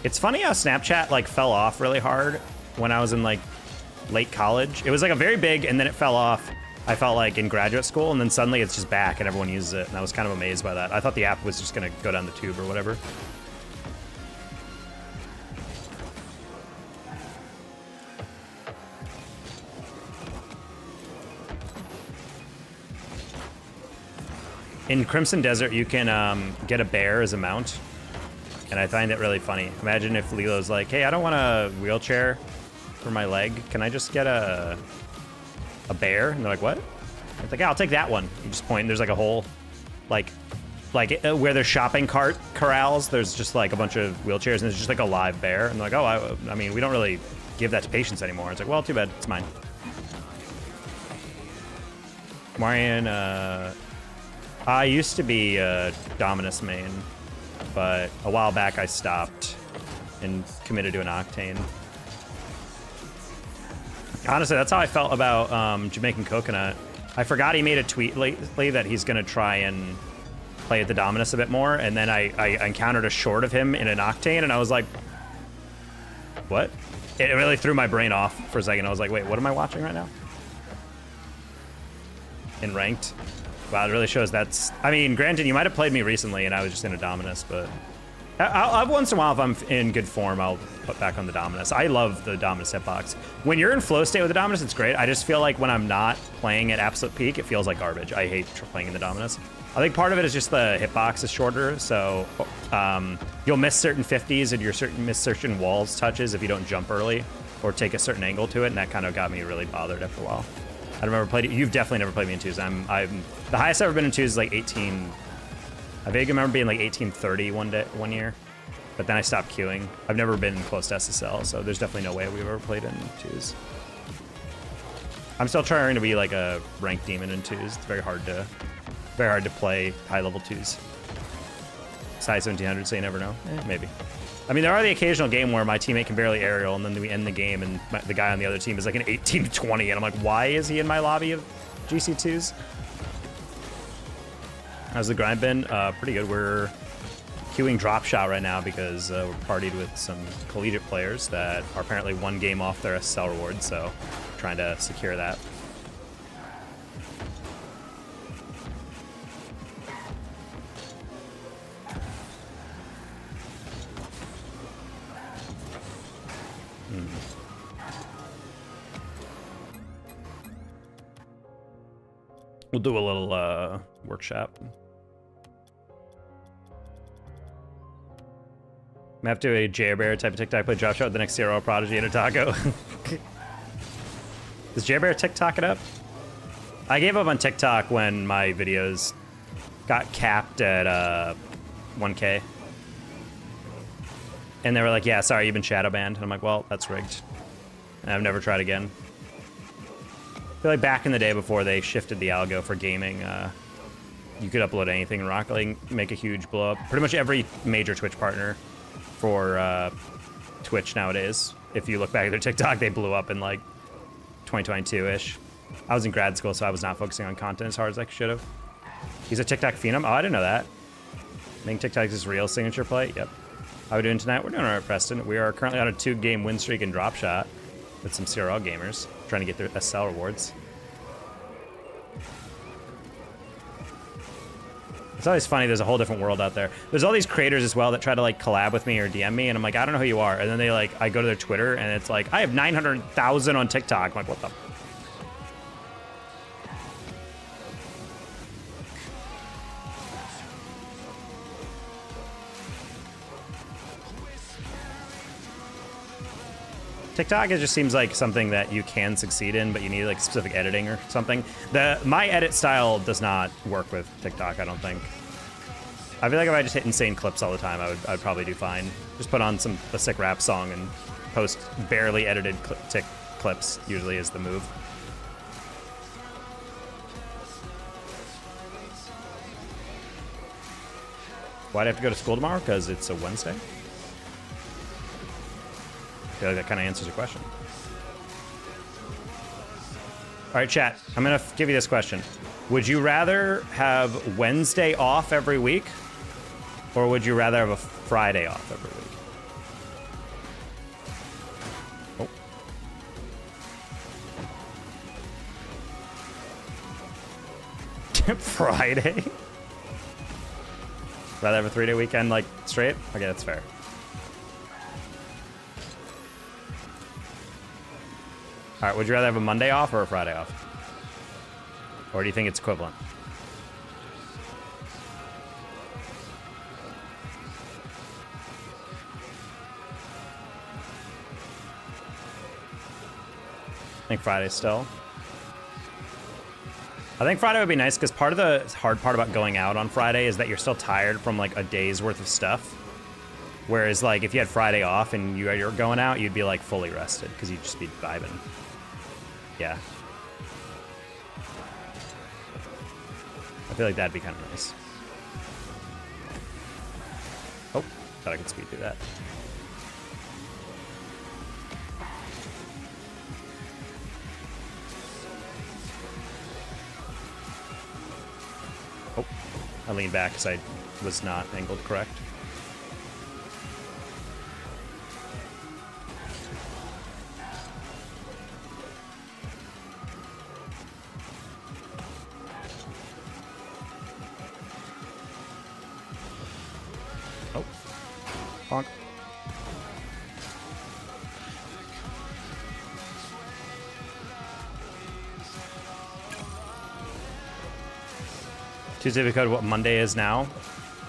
It's funny how Snapchat like fell off really hard when I was in like late college. It was like a very big, and then it fell off. I felt like in graduate school, and then suddenly it's just back and everyone uses it, and I was kind of amazed by that. I thought the app was just gonna go down the tube or whatever. In Crimson Desert, you can get a bear as a mount. And I find it really funny. Imagine if Lilo's like, hey, I don't want a wheelchair for my leg. Can I just get a bear? And they're like, what? It's like, yeah, I'll take that one. You just point, and there's like a whole, like where there's shopping cart corrals, there's just like a bunch of wheelchairs, and there's just like a live bear. And they're like, oh, I mean, we don't really give that to patients anymore. It's like, well, too bad, it's mine. Marian, I used to be Dominus main. But a while back I stopped and committed to an Octane. Honestly, that's how I felt about Jamaican Coconut. I forgot he made a tweet lately that he's going to try and play at the Dominus a bit more, and then I encountered a short of him in an Octane, and I was like, what? It really threw my brain off for a second. I was like, wait, what am I watching right now? In ranked. Wow, it really shows that's... I mean, granted, you might have played me recently and I was just in a Dominus, but... I'll once in a while, if I'm in good form, I'll put back on the Dominus. I love the Dominus hitbox. When you're in flow state with the Dominus, it's great. I just feel like when I'm not playing at absolute peak, it feels like garbage. I hate playing in the Dominus. I think part of it is just the hitbox is shorter, so you'll miss certain 50s and you'll miss certain walls touches if you don't jump early or take a certain angle to it, and that kind of got me really bothered after a while. I remember played. You've definitely never played me in 2s. I'm the highest I've ever been in 2s is like 18. I vaguely remember being like 1830 one year, but then I stopped queuing. I've never been close to SSL, so there's definitely no way we've ever played in 2s. I'm still trying to be like a ranked demon in 2s. It's very hard to play high level 2s. Size 1700, so you never know. Maybe. I mean, there are the occasional game where my teammate can barely aerial, and then we end the game, and the guy on the other team is like an 18-20, and I'm like, why is he in my lobby of GC2s? How's the grind been? Pretty good. We're queuing drop shot right now because we're partied with some collegiate players that are apparently one game off their SSL reward, so trying to secure that. We'll do a little workshop. I have to do a Jailbear type of TikTok play drop shot with the next CRO Prodigy and a taco. Does Jailbear TikTok it up? I gave up on TikTok when my videos got capped at 1K. And they were like, yeah, sorry, you've been shadow banned. And I'm like, well, that's rigged. And I've never tried again. I feel like back in the day before they shifted the algo for gaming, you could upload anything in Rocket League, make a huge blow up. Pretty much every major Twitch partner for Twitch nowadays, if you look back at their TikTok, they blew up in like 2022-ish. I was in grad school, so I was not focusing on content as hard as I should have. He's a TikTok phenom? Oh, I didn't know that. Making TikTok his real signature play? Yep. How are we doing tonight? We're doing all right, Preston. We are currently on a 2-game win streak in drop shot with some CRL gamers trying to get their SSL rewards. It's always funny, there's a whole different world out there. There's all these creators as well that try to like collab with me or DM me, and I'm like, I don't know who you are. And then they like, I go to their Twitter and it's like, I have 900,000 on TikTok. I'm like, what the? TikTok, it just seems like something that you can succeed in, but you need like specific editing or something. My edit style does not work with TikTok, I don't think. I feel like if I just hit insane clips all the time, I'd probably do fine. Just put on a sick rap song and post barely edited clips usually is the move. Why'd I have to go to school tomorrow? Because it's a Wednesday? I feel like that kind of answers your question. All right, chat. I'm going to give you this question. Would you rather have Wednesday off every week, or would you rather have a Friday off every week? Oh. Friday? Rather have a 3-day weekend, like, straight? Okay, that's fair. All right, would you rather have a Monday off or a Friday off? Or do you think it's equivalent? I think Friday still. I think Friday would be nice because part of the hard part about going out on Friday is that you're still tired from like a day's worth of stuff. Whereas like if you had Friday off and you're going out, you'd be like fully rested because you'd just be vibing. Yeah. I feel like that'd be kind of nice. Oh, thought I could speed through that. Oh, I leaned back because I was not angled correct. Oh, bonk. Tuesday because what Monday is now.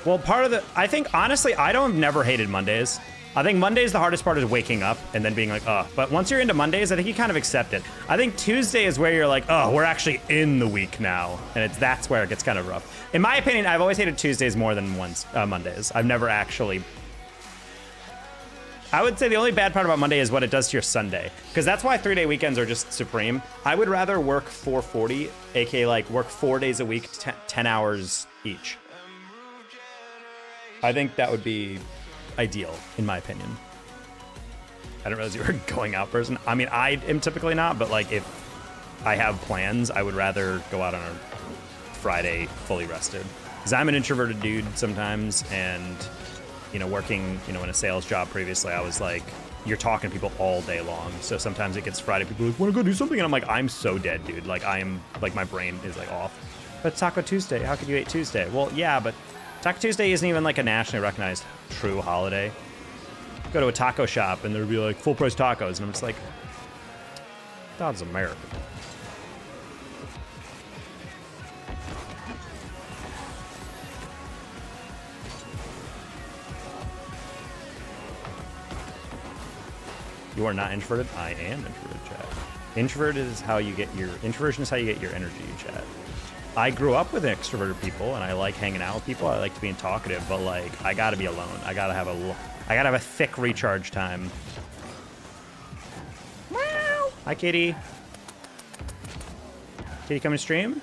Well, part of the, I think honestly, I've never hated Mondays. I think Mondays, the hardest part is waking up and then being like, oh, but once you're into Mondays, I think you kind of accept it. I think Tuesday is where you're like, oh, we're actually in the week now. And that's where it gets kind of rough. In my opinion, I've always hated Tuesdays more than Mondays. I've never actually, I would say the only bad part about Monday is what it does to your Sunday. Because that's why 3-day weekends are just supreme. I would rather work 440, aka like work 4 days a week, 10 hours each. I think that would be ideal, in my opinion. I didn't realize you were a going out person. I mean, I am typically not, but like if I have plans, I would rather go out on a Friday fully rested. Because I'm an introverted dude sometimes, and, you know, working, you know, in a sales job previously, I was like, you're talking to people all day long. So sometimes it gets Friday, people are like, want to go do something? And I'm like, I'm so dead, dude. Like, I am, like, my brain is, like, off. But Taco Tuesday, how could you hate Tuesday? Well, yeah, but Taco Tuesday isn't even, like, a nationally recognized true holiday. Go to a taco shop, and there'll be, like, full-price tacos. And I'm just like, that's America. You are not introverted? I am introverted, chat. Introversion is how you get your energy, chat. I grew up with extroverted people, and I like hanging out with people. I like being talkative, but like I gotta be alone. I gotta have a thick recharge time. Meow. Hi, kitty. Kitty, come and stream.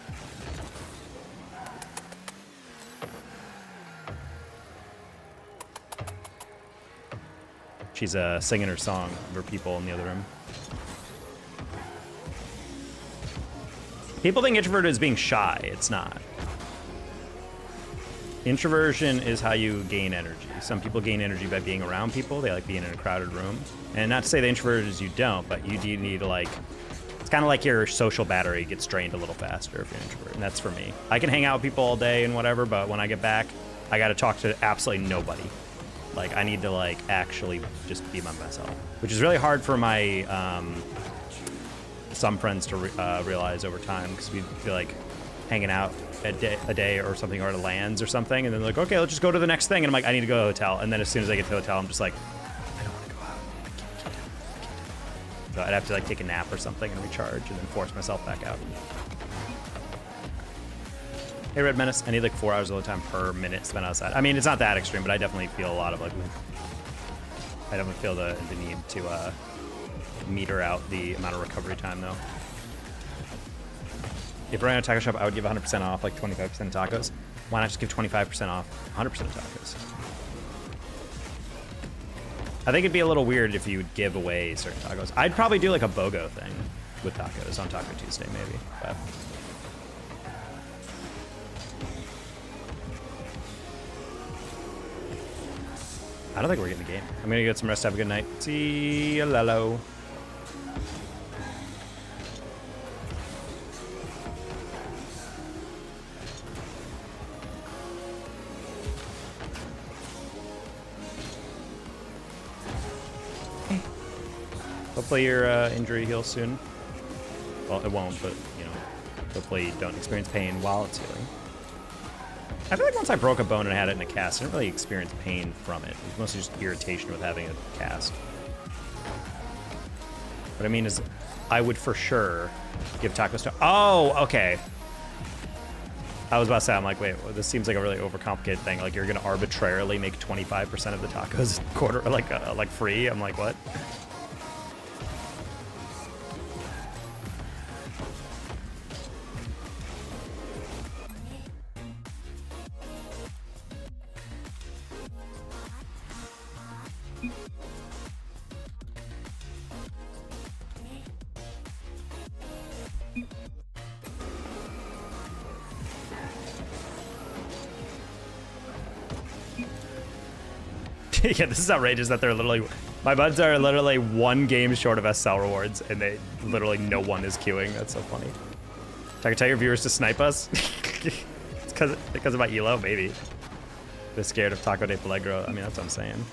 She's singing her song for people in the other room. People think introverted is being shy. It's not. Introversion is how you gain energy. Some people gain energy by being around people. They like being in a crowded room. And not to say the introverted is you don't, but you do need to like, it's kind of like your social battery gets drained a little faster if you're an introvert. And that's for me. I can hang out with people all day and whatever, but when I get back, I got to talk to absolutely nobody. Like, I need to, like, actually just be by myself. Which is really hard for my, some friends to realize over time, because we'd be, like, hanging out a day or something, or at a LANs or something, and then like, okay, let's just go to the next thing. And I'm like, I need to go to the hotel. And then as soon as I get to the hotel, I'm just like, I don't want to go out. I can't. So I'd have to, like, take a nap or something and recharge, and then force myself back out. Hey, Red Menace, I need like 4 hours of the time per minute spent outside. I mean, it's not that extreme, but I definitely feel a lot of like, I definitely feel the need to meter out the amount of recovery time though. If we're in a taco shop, I would give 100% off, like 25% of tacos. Why not just give 25% off 100% of tacos? I think it'd be a little weird if you would give away certain tacos. I'd probably do like a BOGO thing with tacos on Taco Tuesday maybe, but. I don't think we're getting the game. I'm gonna get some rest. Have a good night. See you, Lalo. Hopefully your injury heals soon. Well, it won't, but you know, hopefully you don't experience pain while it's healing. I feel like once I broke a bone and I had it in a cast, I didn't really experience pain from it. It was mostly just irritation with having a cast. What I mean is, I would for sure give tacos to... Oh, okay. I was about to say, I'm like, wait, well, this seems like a really overcomplicated thing. Like, you're going to arbitrarily make 25% of the tacos like free? I'm like, what? Yeah, this is outrageous that they're literally... My buds are literally 1 game short of SSL rewards, and they literally no one is queuing. That's so funny. I can tell your viewers to snipe us. It's because of my elo, maybe. They're scared of Taco de Peligro. I mean, that's what I'm saying.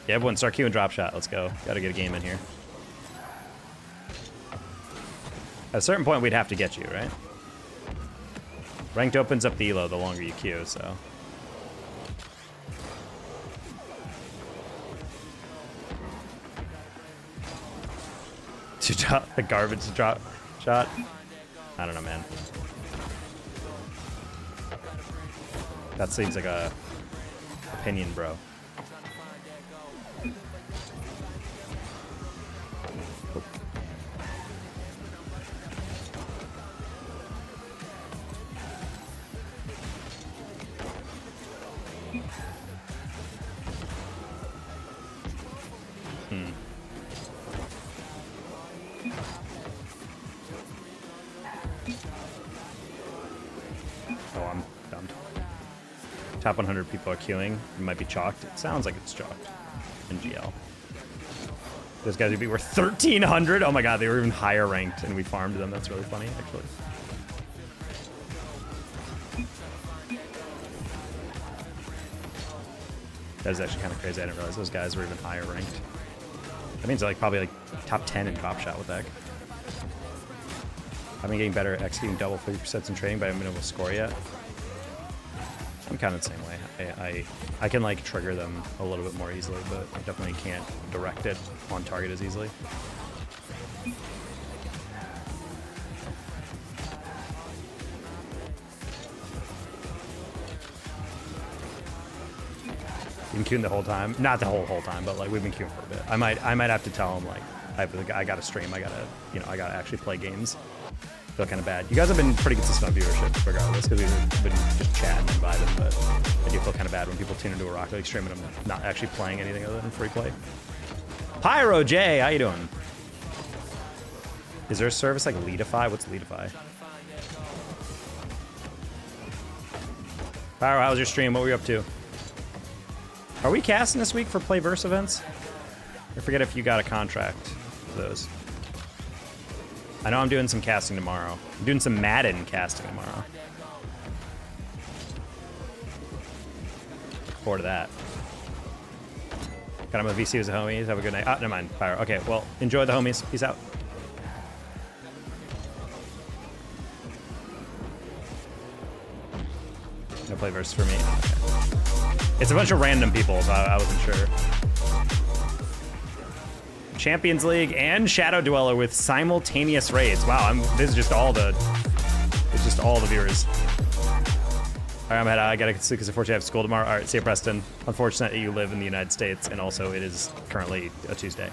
Yeah, everyone start queuing drop shot. Let's go. Gotta get a game in here. At a certain point, we'd have to get you, right? Ranked opens up the elo the longer you queue, so. To drop the garbage drop shot? I don't know, man. That seems like a opinion, bro. Top 100 people are queuing. It might be chalked. It sounds like it's chalked in GL. Those guys would be worth 1,300. Oh my god, they were even higher ranked, and we farmed them. That's really funny, actually. That is actually kind of crazy. I didn't realize those guys were even higher ranked. That means they're like probably like top 10 in drop shot with that. I've been getting better at executing double 30% in training, but I haven't been able to score yet. I'm kind of the same way. I can like trigger them a little bit more easily, but I definitely can't direct it on target as easily. Been queuing the whole time, not the whole time, but like we've been queuing for a bit. I might have to tell them like I gotta stream. I gotta actually play games. Feel kind of bad. You guys have been pretty consistent on viewership, regardless, because we've been just chatting and vibing. But I do feel kind of bad when people tune into a Rocket League stream and I'm not actually playing anything other than free play. Pyro J, how you doing? Is there a service like Leadify? What's Leadify? Pyro, how was your stream? What were you up to? Are we casting this week for Playverse events? I forget if you got a contract for those. I know I'm doing some casting tomorrow. I'm doing some Madden casting tomorrow. Look forward to that. Got him a VC as a homie. Have a good night. Oh, never mind. Pyro. Okay, well, enjoy the homies. Peace out. No Playverse for me. Okay. It's a bunch of random people, so I wasn't sure. Champions League and Shadow Dweller with simultaneous raids. Wow, this is just all the viewers. All right, I'm ahead. I gotta, because unfortunately I have school tomorrow. All right, see you, Preston. Unfortunate that you live in the United States, and also it is currently a Tuesday.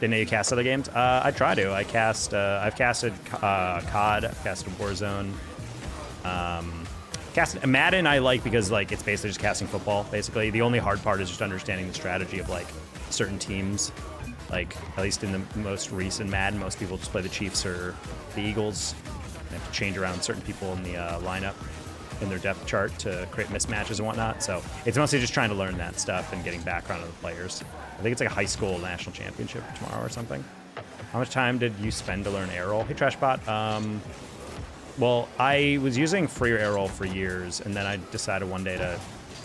Didn't know you cast other games. I try to. I've casted COD. I've casted Warzone. Casted Madden. I like because like it's basically just casting football. Basically, the only hard part is just understanding the strategy of like certain teams. Like, at least in the most recent Madden, most people just play the Chiefs or the Eagles. They have to change around certain people in the lineup in their depth chart to create mismatches and whatnot. So it's mostly just trying to learn that stuff and getting background on the players. I think it's like a high school national championship tomorrow or something. How much time did you spend to learn air roll? Hey, Trashbot. Well, I was using free air roll for years, and then I decided one day to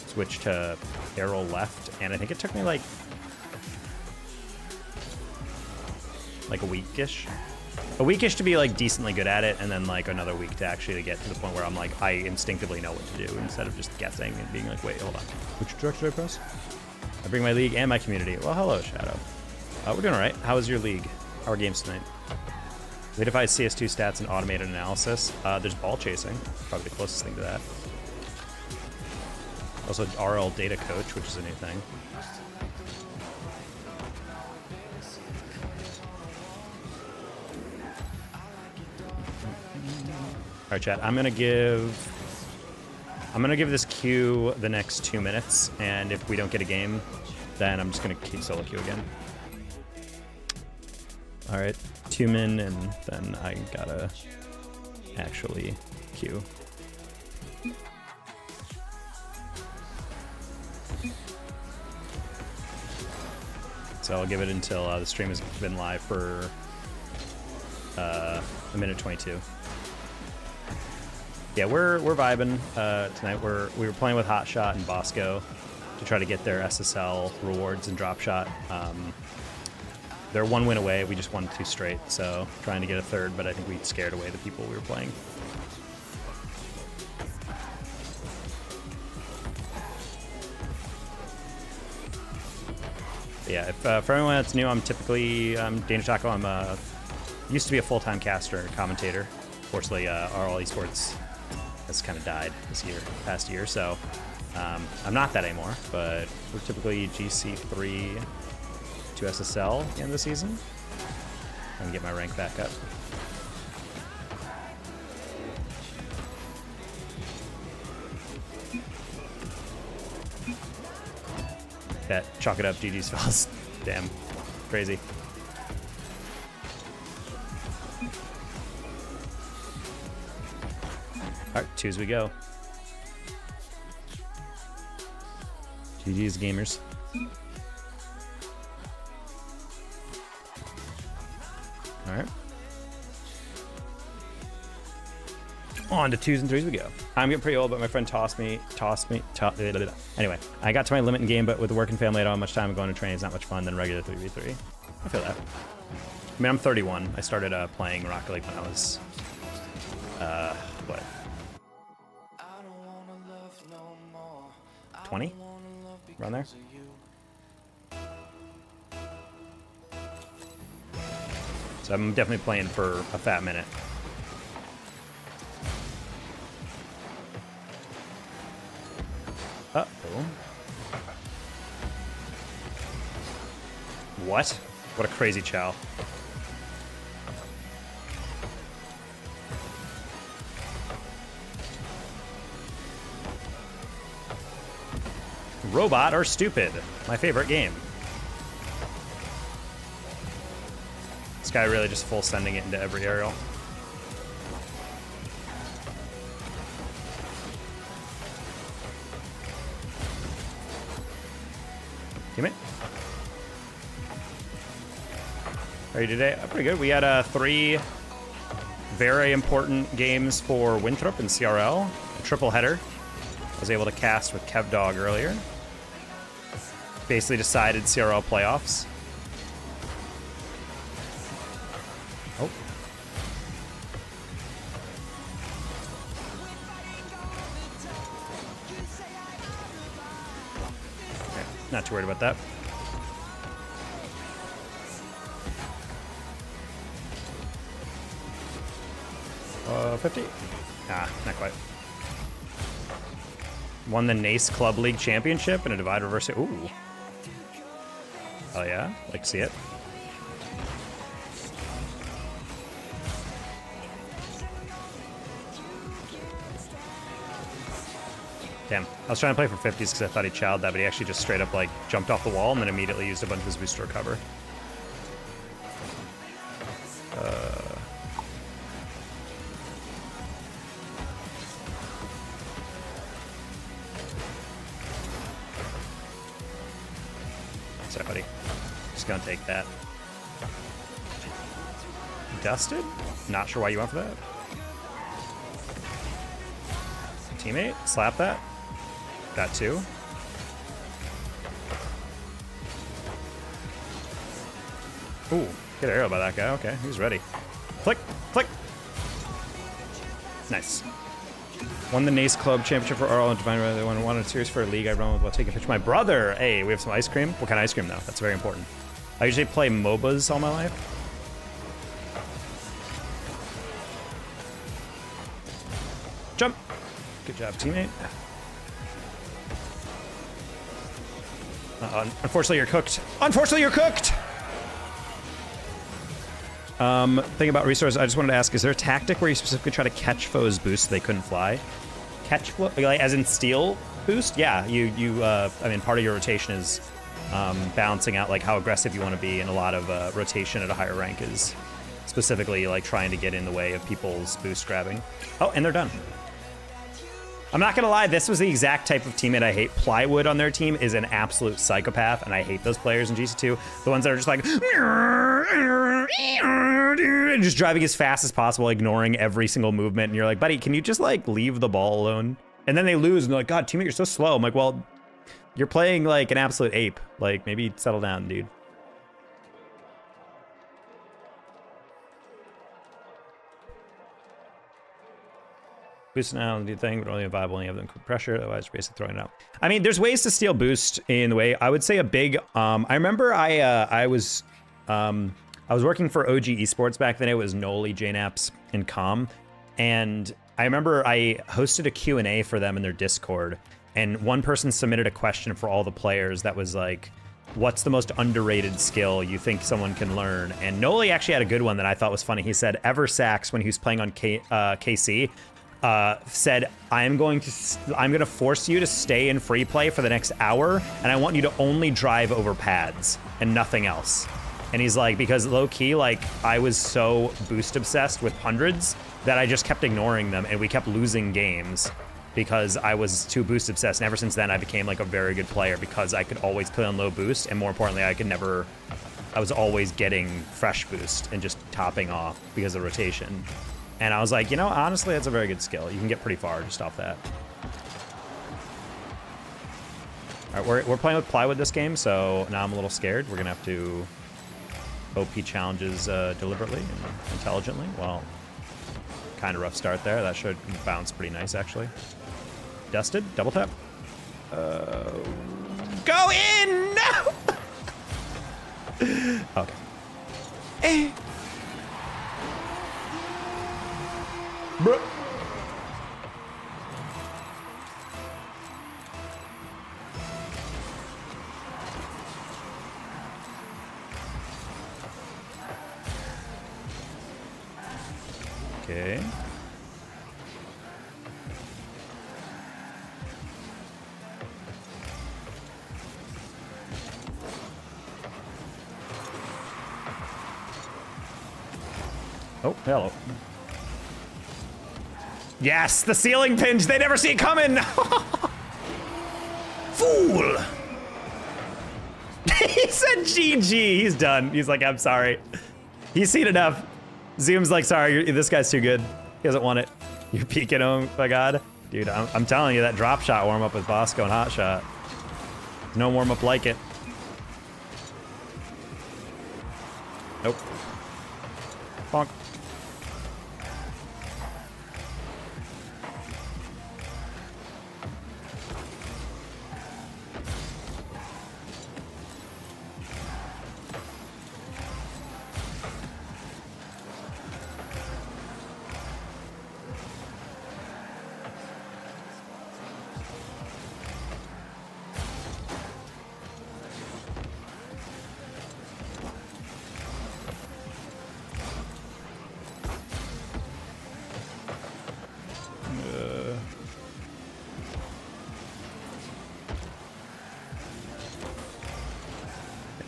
switch to air roll left, and I think it took me like a weekish. A weekish to be like decently good at it, and then like another week to actually get to the point where I'm like, I instinctively know what to do instead of just guessing and being like, wait, hold on. Which direction did I press? I bring my league and my community. Well, hello, Shadow. We're doing all right. How was your league? How are games tonight? Leadify CS2 stats and automated analysis. There's ball chasing, probably the closest thing to that. Also RL data coach, which is a new thing. All right, chat. I'm gonna give this queue the next 2 minutes, and if we don't get a game, then I'm just gonna keep solo queue again. All right, 2 min, and then I gotta actually queue. So I'll give it until the stream has been live for a minute 22. Yeah, we're vibing tonight. We were playing with Hotshot and Bosco to try to get their SSL rewards and drop shot. They're 1 win away. We just won 2 straight, so trying to get a third, but I think we scared away the people we were playing. Yeah, if, for anyone that's new, I'm Dana Taco. I'm used to be a full-time caster and commentator. Unfortunately, RL Esports has kind of died this past year, so I'm not that anymore, but we're typically GC3 to SSL at the end of the season. I'm gonna get my rank back up. That chalk it up, GG's fellas. Damn, crazy. All right, 2 as we go. GG's gamers. All right. On to 2s and 3s we go. I'm getting pretty old, but my friend tossed me. Anyway, I got to my limit in game, but with the working family, I don't have much time. Going to train is not much fun than regular 3v3. I feel that. I mean, I'm 31. I started playing Rocket League when I was, what? 20? Around there? So I'm definitely playing for a fat minute. Uh-oh. What? What a crazy chow. Robot or Stupid, my favorite game. This guy really just full sending it into every aerial. Teammate. How are you today? Pretty good. We had 3 very important games for Winthrop and CRL. A triple header. I was able to cast with KevDog earlier. Basically decided CRL playoffs. Oh. Okay, not too worried about that. Uh, 50? Nah, not quite. Won the NACE Club League Championship in a divide reverse. Ooh. Oh yeah, like to see it. Damn, I was trying to play for 50s because I thought he chowed that, but he actually just straight up like jumped off the wall and then immediately used a bunch of his boost to recover. Sorry, buddy. Just gonna take that. Dusted? Not sure why you went for that. Teammate, slap that. That too. Ooh, good arrow by that guy. Okay, he's ready. Click, click. Nice. Won the NACE Club Championship for RL and Divine. They won a series for a league. I run with while taking a picture. My brother. Hey, we have some ice cream. What kind of ice cream though? That's very important. I usually play MOBAs all my life. Jump. Good job, teammate. Unfortunately, you're cooked. Unfortunately, you're cooked. Thing about resources, I just wanted to ask, is there a tactic where you specifically try to catch foes' boosts so they couldn't fly? Catch, like as in steal boost? Yeah, I mean, part of your rotation is balancing out like how aggressive you want to be, and a lot of rotation at a higher rank is specifically like trying to get in the way of people's boost grabbing. Oh, and they're done. I'm not gonna lie, this was the exact type of teammate I hate. Plywood on their team is an absolute psychopath, and I hate those players in GC2. The ones that are just like, just driving as fast as possible, ignoring every single movement, and you're like, buddy, can you just like leave the ball alone? And then they lose, and they're like, God, teammate, you're so slow. I'm like, well, you're playing like an absolute ape. Like, maybe settle down, dude. Boost now do you think, but only viable when you have them quick pressure, otherwise you're basically throwing it out. I mean, there's ways to steal boost in the way. I would say a big, I remember I was working for OG Esports back then. It was Noli, JNaps, and Com. And I remember I hosted a Q&A for them in their Discord. And one person submitted a question for all the players that was like, what's the most underrated skill you think someone can learn? And Noli actually had a good one that I thought was funny. He said, Eversax, when he was playing on KC, said, I'm gonna force you to stay in free play for the next hour, and I want you to only drive over pads and nothing else. And he's like, because low key, like I was so boost obsessed with hundreds that I just kept ignoring them, and we kept losing games. because I was too boost obsessed. And ever since then, I became like a very good player because I could always play on low boost, and more importantly, I was always getting fresh boost and just topping off because of rotation. And I was like, you know, honestly, that's a very good skill. You can get pretty far just off that. All right, we're playing with plywood this game, so now I'm a little scared. We're gonna have to OP challenges deliberately and intelligently. Well, kind of rough start there. That should bounce pretty nice, actually. Dusted, double tap. Go in! No! Okay. Bruh. Okay. Oh, hello. Yes, the ceiling pinch. They never see it coming. Fool. He said GG. He's done. He's like, I'm sorry. He's seen enough. Zoom's like, sorry, this guy's too good. He doesn't want it. You're peeking him, my God. Dude, I'm telling you, that drop shot warm-up with Bosco and Hot Shot. No warm-up like it. Nope. Bonk.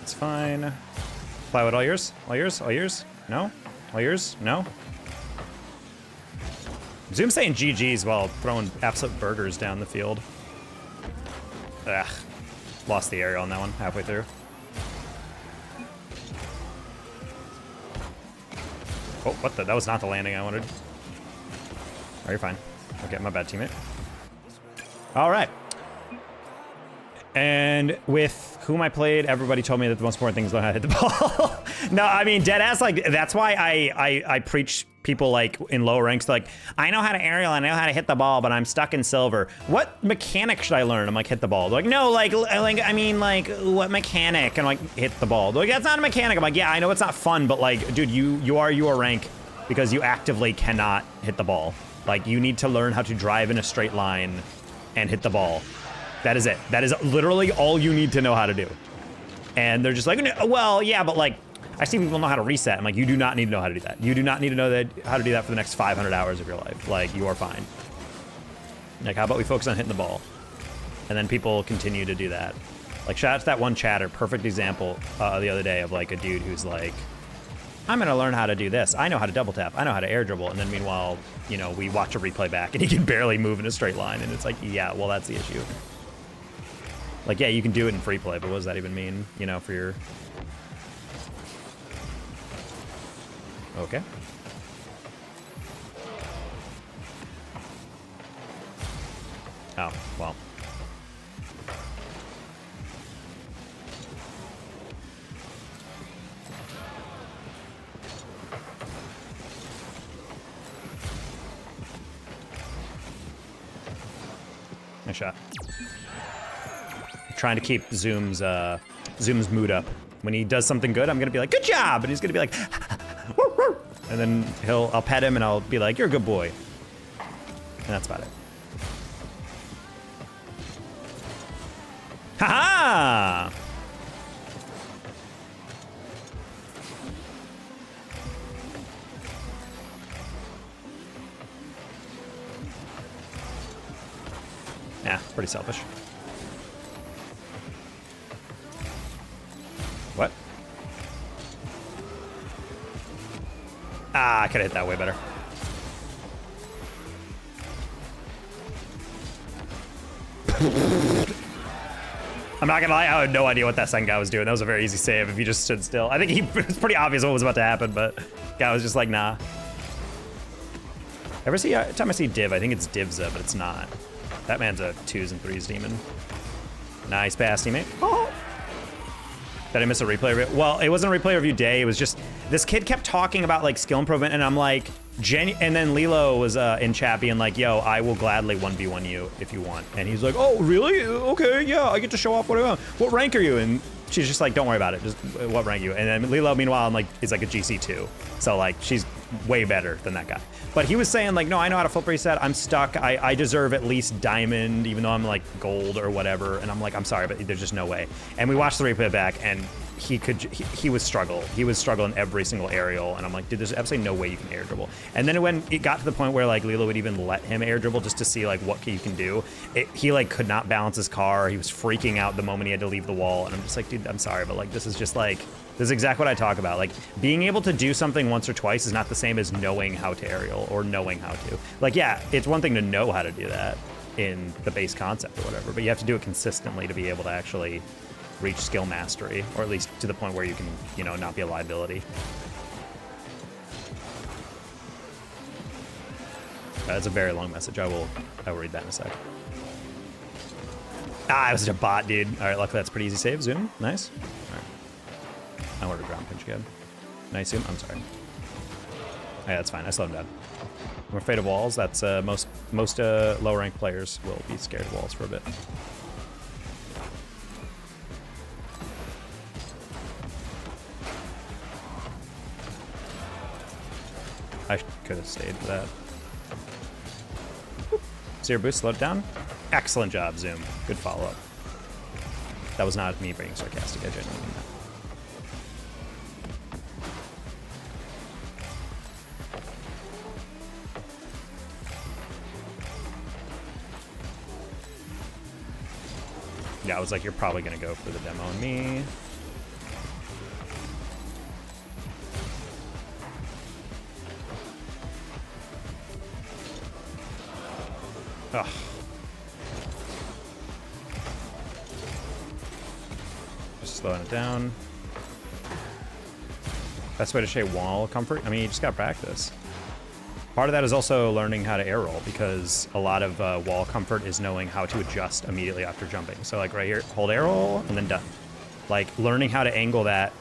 It's fine. Plywood, all yours? All yours? All yours? No? All yours? No? Zoom saying GG's while throwing absolute burgers down the field. Ugh. Lost the aerial on that one halfway through. Oh, what the? That was not the landing I wanted. Oh, you're fine. Okay, my bad, teammate. All right. And with whom I played, everybody told me that the most important thing is learn how to hit the ball. No, I mean, deadass, like, that's why I preach people, like, in lower ranks, like, I know how to aerial, I know how to hit the ball, but I'm stuck in silver. What mechanic should I learn? I'm like, hit the ball. They're like, no, I mean, what mechanic? And I'm like, hit the ball. They're like, that's not a mechanic. I'm like, yeah, I know it's not fun, but, like, dude, you are your rank because you actively cannot hit the ball. Like, you need to learn how to drive in a straight line and hit the ball. That is it. That is literally all you need to know how to do. And they're just like, well, yeah, but like, I see people know how to reset. I'm like, you do not need to know how to do that. You do not need to know how to do that for the next 500 hours of your life. Like, you are fine. Like, how about we focus on hitting the ball? And then people continue to do that. Like, shout out to that one chatter, perfect example the other day of like a dude who's like, I'm gonna learn how to do this. I know how to double tap. I know how to air dribble. And then meanwhile, you know, we watch a replay back and he can barely move in a straight line. And it's like, yeah, well, that's the issue. Like, yeah, you can do it in free play, but what does that even mean, you know, for your... Okay. Oh, well. Nice shot. Trying to keep Zoom's mood up. When he does something good, I'm gonna be like, good job! And he's gonna be like, and then I'll pet him and I'll be like, you're a good boy. And that's about it. Haha! Yeah, pretty selfish. What? Ah, I could have hit that way better. I'm not gonna lie, I had no idea what that second guy was doing. That was a very easy save if he just stood still. I think it was pretty obvious what was about to happen, but guy was just like, nah. Every time I see Div, I think it's Divza, but it's not. That man's a 2s and 3s demon. Nice pass, teammate. Oh. Did I miss a replay review? Well, it wasn't a replay review day. It was just, this kid kept talking about like skill improvement, and I'm like, and then Lilo was in chat being like, yo, I will gladly 1v1 you if you want. And he's like, oh, really? Okay, yeah, I get to show off what I want. What rank are you? And she's just like, don't worry about it. Just what rank are you? And then Lilo, meanwhile, is like a GC2. So like, she's way better than that guy. But he was saying like, no, I know how to flip reset. I'm stuck. I deserve at least diamond, even though I'm like gold or whatever. And I'm like, I'm sorry, but there's just no way. And we watched the replay back, and he was struggling. He was struggling every single aerial, and I'm like, dude, there's absolutely no way you can air dribble. And then when it got to the point where like Lilo would even let him air dribble just to see like what you can do, he like could not balance his car. He was freaking out the moment he had to leave the wall, and I'm just like, dude, I'm sorry, but like this is just like, this is exactly what I talk about. Like, being able to do something once or twice is not the same as knowing how to aerial or knowing how to. Like, yeah, it's one thing to know how to do that in the base concept or whatever, but you have to do it consistently to be able to actually reach skill mastery, or at least to the point where you can, you know, not be a liability. That's a very long message. I will read that in a sec. Ah, it was such a bot, dude. All right, luckily that's pretty easy save. Zoom, nice. All right. I wanted to ground pinch again. Nice zoom. I'm sorry. Yeah, that's fine. I slowed him down. I'm afraid of walls. That's most low rank players will be scared of walls for a bit. I could have stayed for that. Zero boost, slow it down. Excellent job, Zoom. Good follow up. That was not me being sarcastic. I genuinely mean that. Yeah, I was like, you're probably gonna go for the demo on me. Ugh. Just slowing it down. Best way to shape wall comfort? I mean, you just gotta practice. Part of that is also learning how to air roll, because a lot of wall comfort is knowing how to adjust immediately after jumping. So like right here, hold air roll and then done. Like learning how to angle that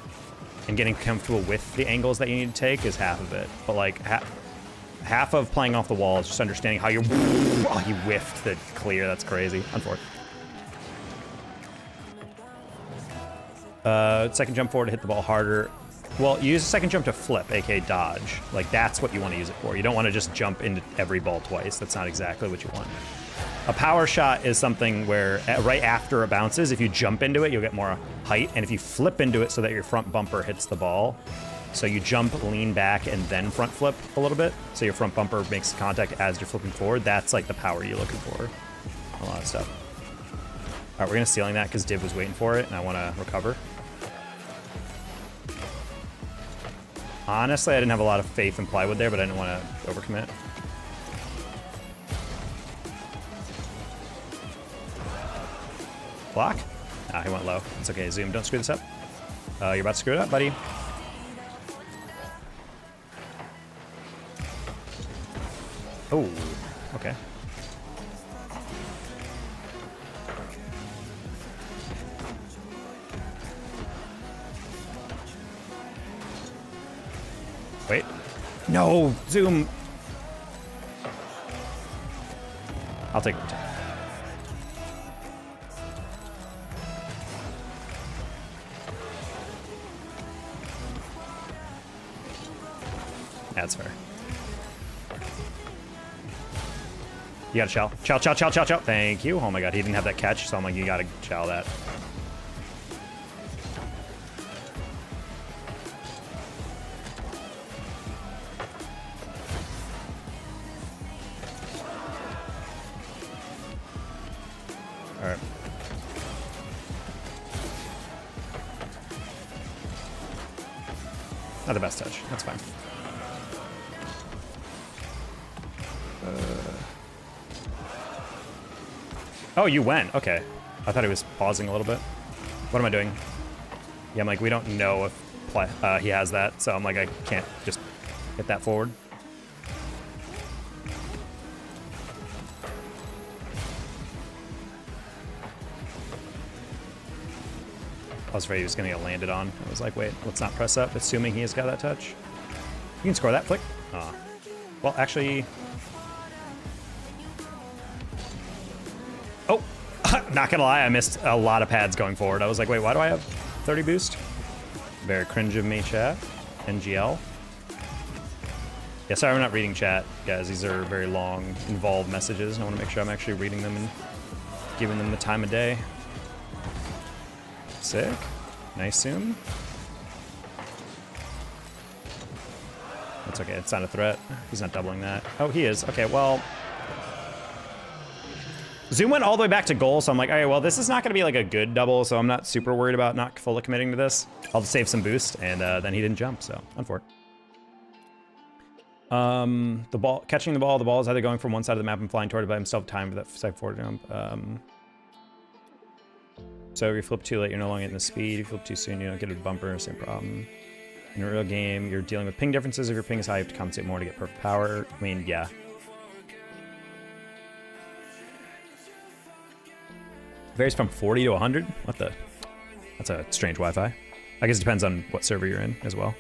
and getting comfortable with the angles that you need to take is half of it. But like half of playing off the wall is just understanding how you're... Oh, you whiffed the clear. That's crazy. Unfortunate. Second jump forward to hit the ball harder. Well, you use a second jump to flip, aka dodge. Like, that's what you want to use it for. You don't want to just jump into every ball twice. That's not exactly what you want. A power shot is something where right after it bounces, if you jump into it, you'll get more height. And if you flip into it so that your front bumper hits the ball, so you jump, lean back, and then front flip a little bit, so your front bumper makes contact as you're flipping forward, that's like the power you're looking for. A lot of stuff. All right, we're going to ceiling that because Div was waiting for it, and I want to recover. Honestly, I didn't have a lot of faith in plywood there, but I didn't want to overcommit. Block? Ah, he went low. It's okay, Zoom, don't screw this up. You're about to screw it up, buddy. Oh, okay. Wait. No, Zoom. I'll take it. That's fair. You gotta chow. Chow, chow, chow, chow, chow. Thank you. Oh my god, he didn't have that catch, so I'm like, you gotta chow that. Alright. Not the best touch. That's fine. Oh, you went. Okay. I thought he was pausing a little bit. What am I doing? Yeah, I'm like, we don't know if he has that, so I'm like, I can't just hit that forward. I was afraid he was going to get landed on. I was like, wait, let's not press up, assuming he has got that touch. You can score that, flick. Well, actually... Oh, not going to lie, I missed a lot of pads going forward. I was like, wait, why do I have 30 boost? Very cringe of me, chat. NGL. Yeah, sorry, I'm not reading chat, guys. These are very long, involved messages, and I want to make sure I'm actually reading them and giving them the time of day. Sick. Nice zoom. That's okay. It's not a threat. He's not doubling that. Oh, he is. Okay, well... Zoom went all the way back to goal, so I'm like, all right, well, this is not going to be like a good double, so I'm not super worried about not fully committing to this. I'll save some boost, and then he didn't jump, so unfortunate. The ball, catching the ball is either going from one side of the map and flying toward it by himself, time for that side forward jump. So if you flip too late, you're no longer getting the speed. If you flip too soon, you don't get a bumper, same problem. In a real game, you're dealing with ping differences. If your ping is high, you have to compensate more to get perfect power. I mean, yeah. Varies from 40 to 100? What the? That's a strange Wi-Fi. I guess it depends on what server you're in as well.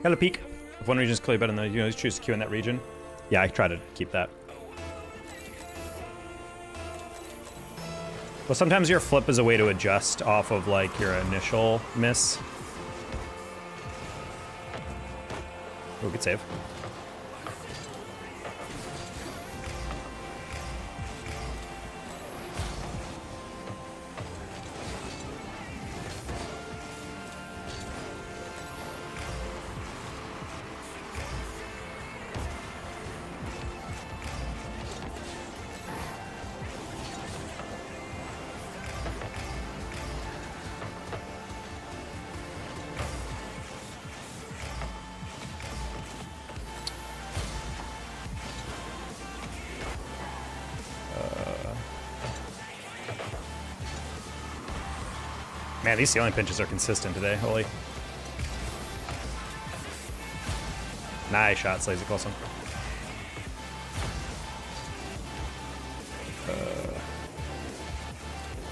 Got a peek. If one region is clearly better than the, you choose to queue in that region. Yeah, I try to keep that. Well, sometimes your flip is a way to adjust off of like your initial miss. Oh, good save. Man, these ceiling pinches are consistent today. Holy. Nice shot, Slazy Coulson.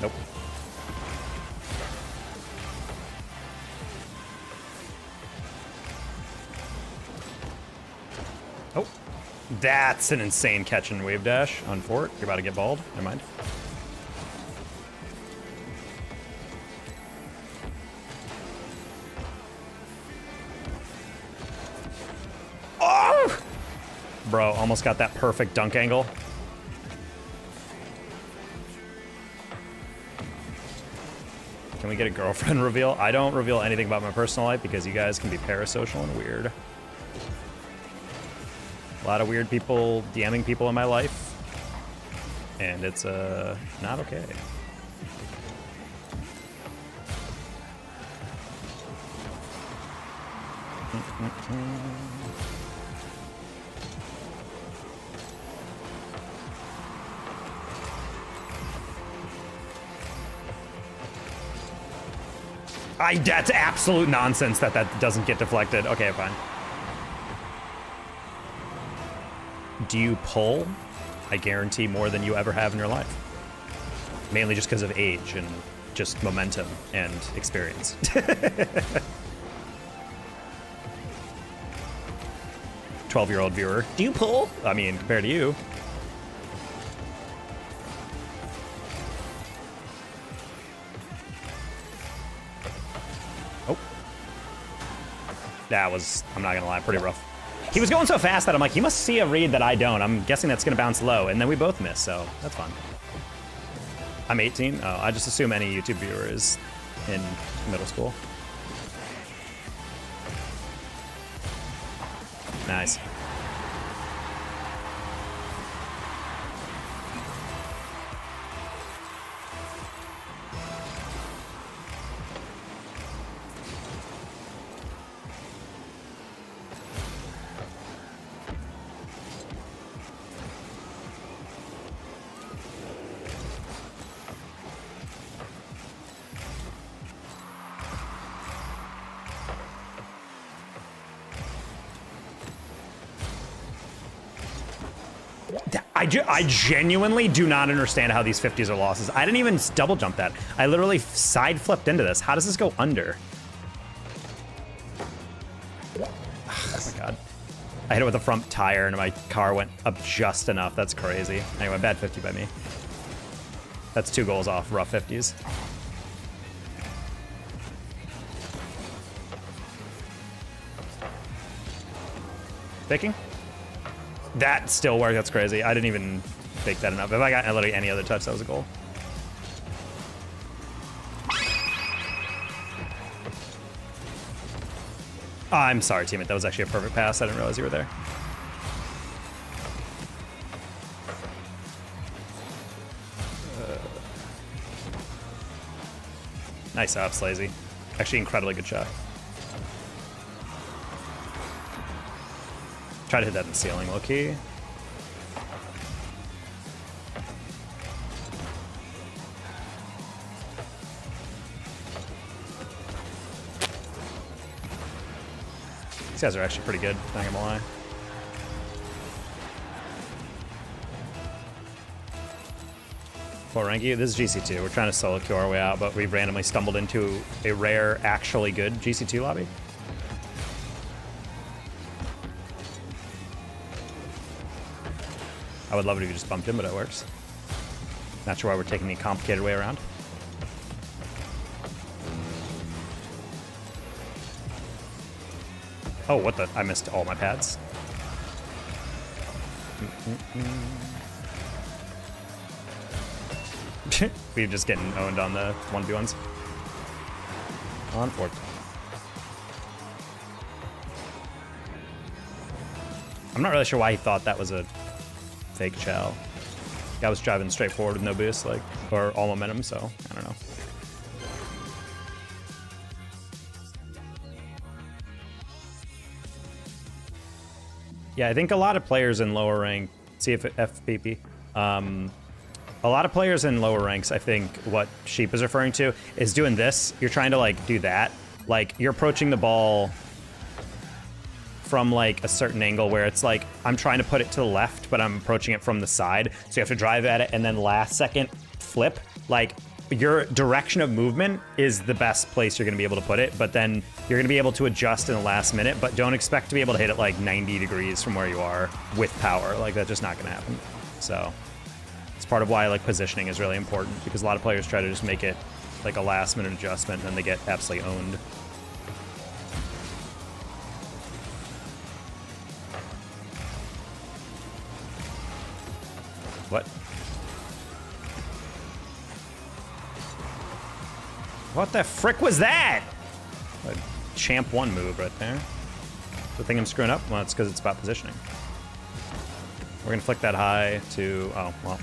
Nope. Oh. That's an insane catch and wave dash on fort. You're about to get balled. Never mind. Bro, almost got that perfect dunk angle. Can we get a girlfriend reveal? I don't reveal anything about my personal life because you guys can be parasocial and weird. A lot of weird people DMing people in my life. And it's not okay. That's absolute nonsense that doesn't get deflected. Okay, fine. Do you pull? I guarantee more than you ever have in your life. Mainly just because of age and just momentum and experience. 12-year-old viewer. Do you pull? I mean, compared to you. That was, I'm not gonna lie, pretty rough. He was going so fast that I'm like, he must see a read that I don't. I'm guessing that's gonna bounce low, and then we both miss, so that's fun. I'm 18? Oh, I just assume any YouTube viewer is in middle school. Nice. I genuinely do not understand how these 50s are losses. I didn't even double jump that. I literally side flipped into this. How does this go under? Oh my God. I hit it with a front tire and my car went up just enough. That's crazy. Anyway, bad 50 by me. That's 2 goals off rough 50s. Faking? That still worked. That's crazy. I didn't even fake that enough. If I got literally any other touch, that was a goal. Oh, I'm sorry, teammate. That was actually a perfect pass. I didn't realize you were there. Nice ops, Lazy. Actually, incredibly good shot. Try to hit that in the ceiling, low key. These guys are actually pretty good, not gonna lie. Full ranky, this is GC2. We're trying to solo queue our way out, but we randomly stumbled into a rare, actually good GC2 lobby. I would love it if you just bumped in, but it works. Not sure why we're taking the complicated way around. Oh, what the? I missed all my pads. We're just getting owned on the 1v1s. On board. I'm not really sure why he thought that was a fake chow. Guy was driving straight forward with no boost, like, or all momentum, so I don't know. Yeah, I think a lot of players in lower rank, see if FPP, a lot of players in lower ranks, I think what Sheep is referring to is doing this. You're trying to like do that. Like you're approaching the ball from like a certain angle where it's like, I'm trying to put it to the left, but I'm approaching it from the side. So you have to drive at it and then last second flip. Like your direction of movement is the best place you're gonna be able to put it, but then you're gonna be able to adjust in the last minute, but don't expect to be able to hit it like 90 degrees from where you are with power. Like that's just not gonna happen. So it's part of why like positioning is really important, because a lot of players try to just make it like a last minute adjustment and then they get absolutely owned. What? What the frick was that? A champ 1 move right there. The thing I'm screwing up? Well, it's because it's about positioning. We're gonna flick that high to, oh, well.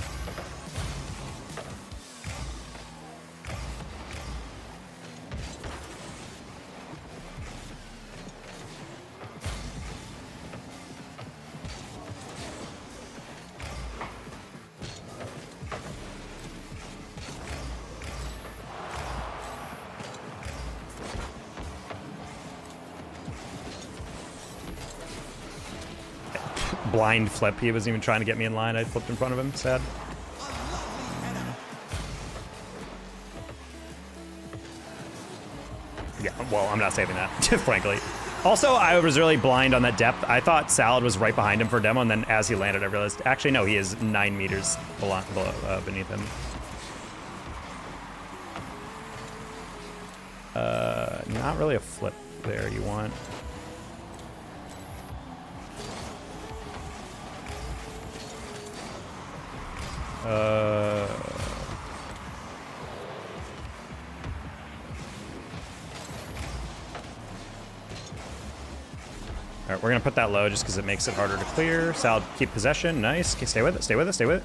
Blind flip. He wasn't even trying to get me in line. I flipped in front of him. Sad. Yeah, well, I'm not saving that, frankly. Also, I was really blind on that depth. I thought Salad was right behind him for demo, and then as he landed, I realized, actually, no, he is 9 meters beneath him. Not really a flip there you want. All right, we're gonna put that low just because it makes it harder to clear. Sal, keep possession. Nice. Okay, stay with it. Stay with it. Stay with it.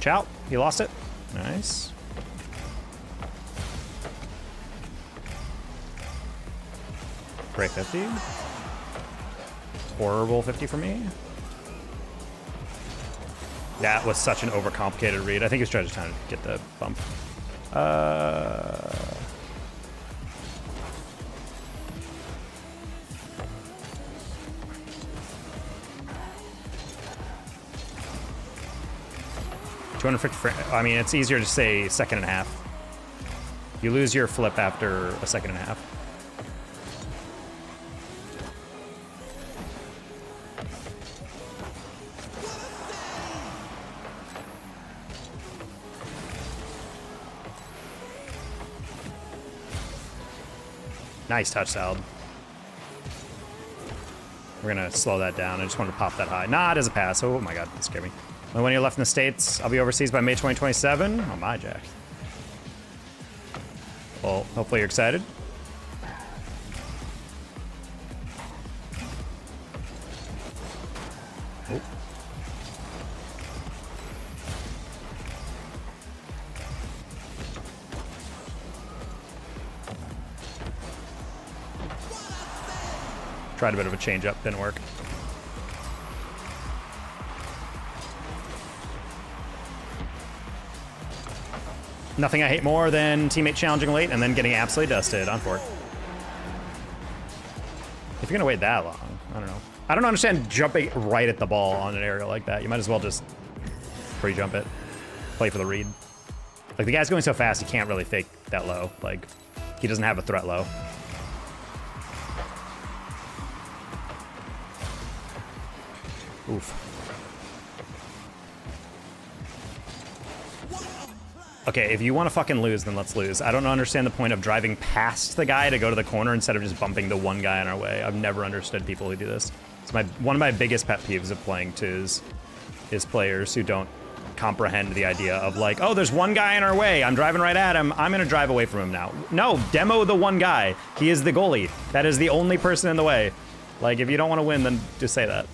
Chow. He lost it. Nice. Great 50. Horrible 50 for me. That was such an overcomplicated read. I think he was trying to get the bump. 250. I mean, it's easier to say second and a half. You lose your flip after a second and a half. Nice touch, Salad. We're gonna slow that down. I just wanted to pop that high. Nah, it doesn't pass. Oh my god, that scared me. When you're left in the States, I'll be overseas by May 2027. Oh my jack. Well, hopefully you're excited. Oh. Tried a bit of a change up, didn't work. Nothing I hate more than teammate challenging late and then getting absolutely dusted on fork. If you're gonna wait that long, I don't know. I don't understand jumping right at the ball on an aerial like that. You might as well just pre-jump it, play for the read. Like the guy's going so fast, he can't really fake that low. Like he doesn't have a threat low. Oof. Okay, if you want to fucking lose, then let's lose. I don't understand the point of driving past the guy to go to the corner instead of just bumping the one guy in our way. I've never understood people who do this. It's one of my biggest pet peeves of playing twos is players who don't comprehend the idea of like, oh, there's one guy in our way. I'm driving right at him. I'm going to drive away from him now. No, demo the one guy. He is the goalie. That is the only person in the way. Like, if you don't want to win, then just say that.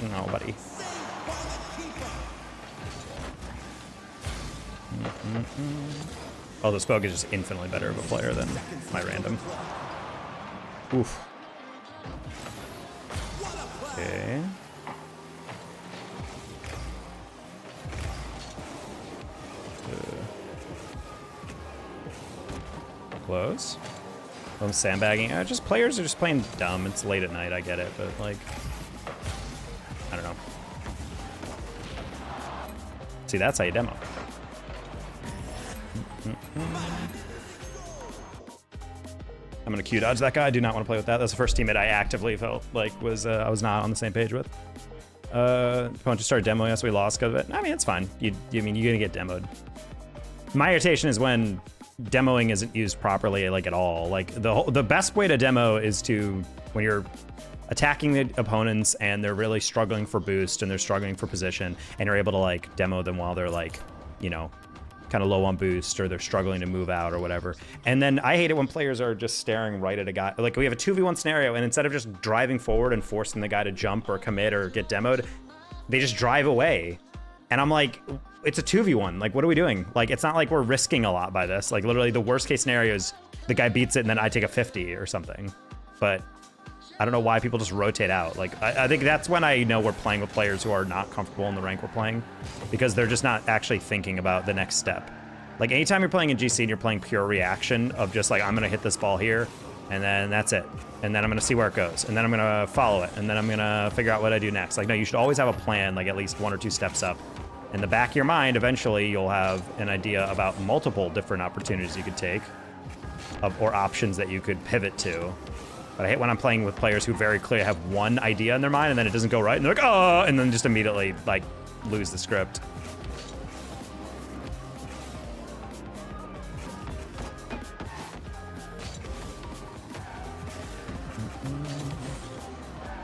No, buddy. Oh, the Spoke is just infinitely better of a player than my random. Oof. Okay. Close. I'm sandbagging. Just players are just playing dumb. It's late at night. I get it, but like, I don't know. See, that's how you demo. I'm gonna Q dodge that guy. I do not want to play with that. That's the first teammate I actively felt like was I was not on the same page with. Opponent just started demoing us. We lost because of it. I mean, it's fine. You're gonna get demoed. My irritation is when demoing isn't used properly, like at all. Like the best way to demo is to when you're attacking the opponents and they're really struggling for boost and they're struggling for position, and you're able to like demo them while they're like, you know, kind of low on boost or they're struggling to move out or whatever. And then I hate it when players are just staring right at a guy. Like we have a 2v1 scenario and instead of just driving forward and forcing the guy to jump or commit or get demoed, they just drive away. And I'm like, it's a 2v1. Like, what are we doing? Like, it's not like we're risking a lot by this. Like literally the worst case scenario is the guy beats it and then I take a 50 or something. But I don't know why people just rotate out. Like, I think that's when I know we're playing with players who are not comfortable in the rank we're playing because they're just not actually thinking about the next step. Like, anytime you're playing in GC and you're playing pure reaction of just like, I'm going to hit this ball here, and then that's it. And then I'm going to see where it goes. And then I'm going to follow it. And then I'm going to figure out what I do next. Like, no, you should always have a plan, like at least 1 or 2 steps up. In the back of your mind, eventually you'll have an idea about multiple different opportunities you could take or options that you could pivot to. But I hate when I'm playing with players who very clearly have one idea in their mind and then it doesn't go right and they're like, oh, and then just immediately like lose the script.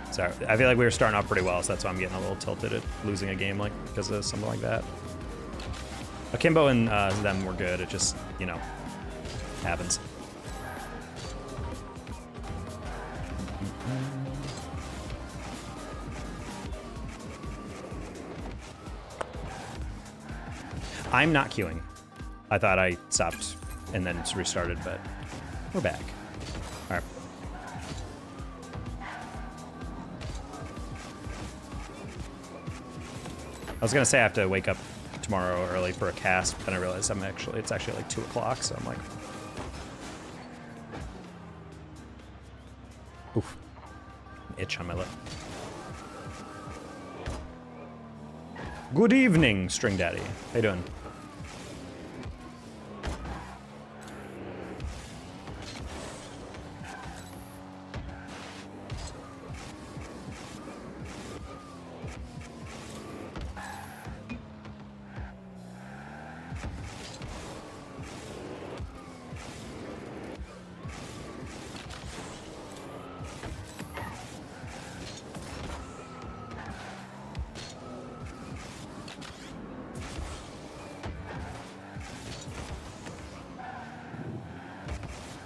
Sorry, I feel like we were starting off pretty well, so that's why I'm getting a little tilted at losing a game like because of something like that. Akimbo and them were good. It just, you know, happens. I'm not queuing. I thought I stopped and then it's restarted, but we're back. All right. I was gonna say I have to wake up tomorrow early for a cast, but then I realized it's actually like 2 o'clock, so I'm like, oof, itch on my lip. Good evening, String Daddy. How you doing?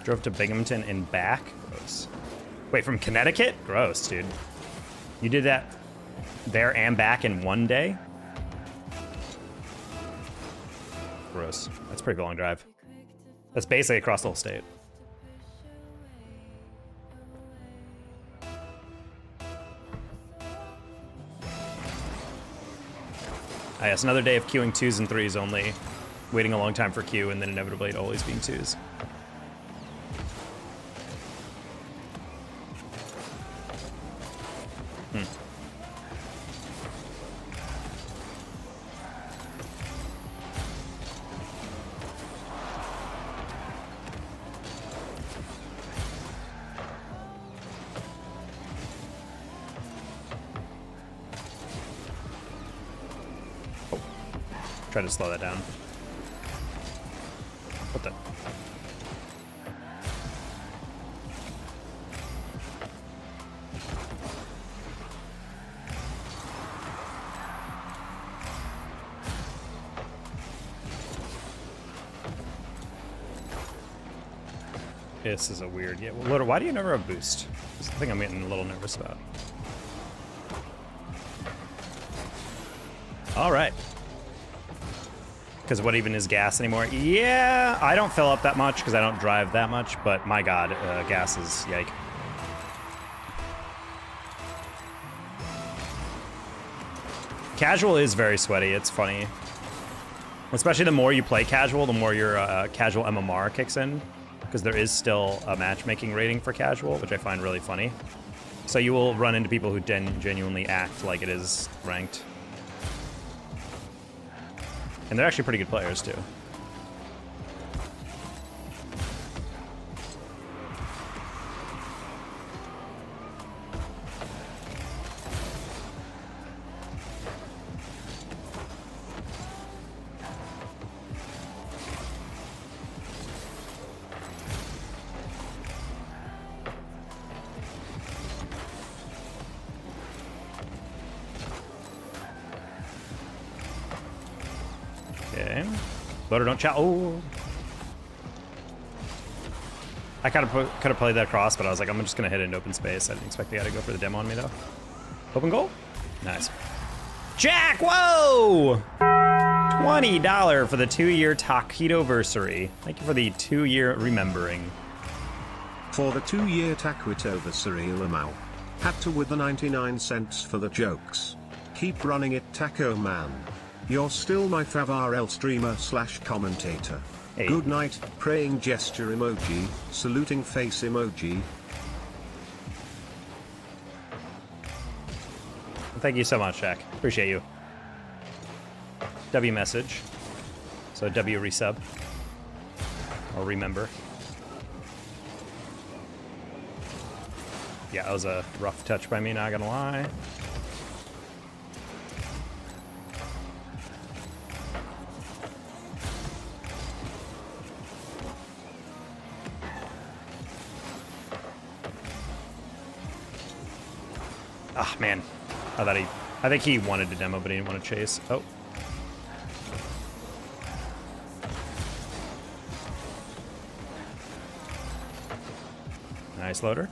Drove to Binghamton and back? Gross. Wait, from Connecticut? Gross, dude. You did that there and back in one day? Gross. That's a pretty long drive. That's basically across the whole state. Ah, yes, another day of queuing 2s and 3s only. Waiting a long time for queue and then inevitably it always being 2s. Try to slow that down. What the? This is a weird. Yeah, well, Loader, why do you never have boost? This is the thing I'm getting a little nervous about. All right. Because what even is gas anymore? Yeah, I don't fill up that much because I don't drive that much, but my god, gas is yike. Casual is very sweaty, it's funny. Especially the more you play casual, the more your casual MMR kicks in. Because there is still a matchmaking rating for casual, which I find really funny. So you will run into people who genuinely act like it is ranked. And they're actually pretty good players, too. Okay. Loader, don't chat. Oh. I kind of could have played that cross, but I was like, I'm just going to hit it in open space. I didn't expect the guy to go for the demo on me, though. Open goal? Nice. Jack, whoa! $20 for the 2-year Taquitoversary. Thank you for the 2-year remembering. For the 2-year Taquitoversary, Lamau. Had to with the 99 cents for the jokes. Keep running it, Taco Man. You're still my favorite streamer / commentator. Hey. Good night, praying gesture emoji, saluting face emoji. Thank you so much, Jack. Appreciate you. W message. So W resub. Or remember. Yeah, that was a rough touch by me, not gonna lie. Ah, man. I think he wanted to demo, but he didn't want to chase. Oh. Nice loader.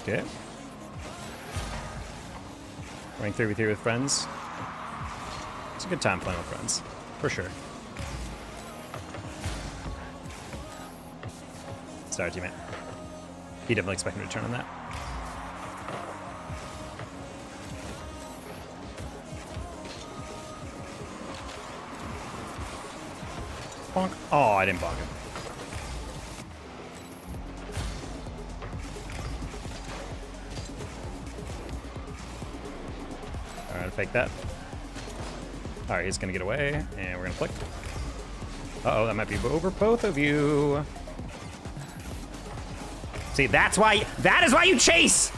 Okay. Running 3v3 with friends. It's a good time playing with friends, for sure. Sorry, teammate. He definitely expected me to turn on that. Bonk. Oh, I didn't bonk him. All right, fake that. All right, he's gonna get away, and we're gonna flick. Uh-oh, that might be over both of you. See, that is why you chase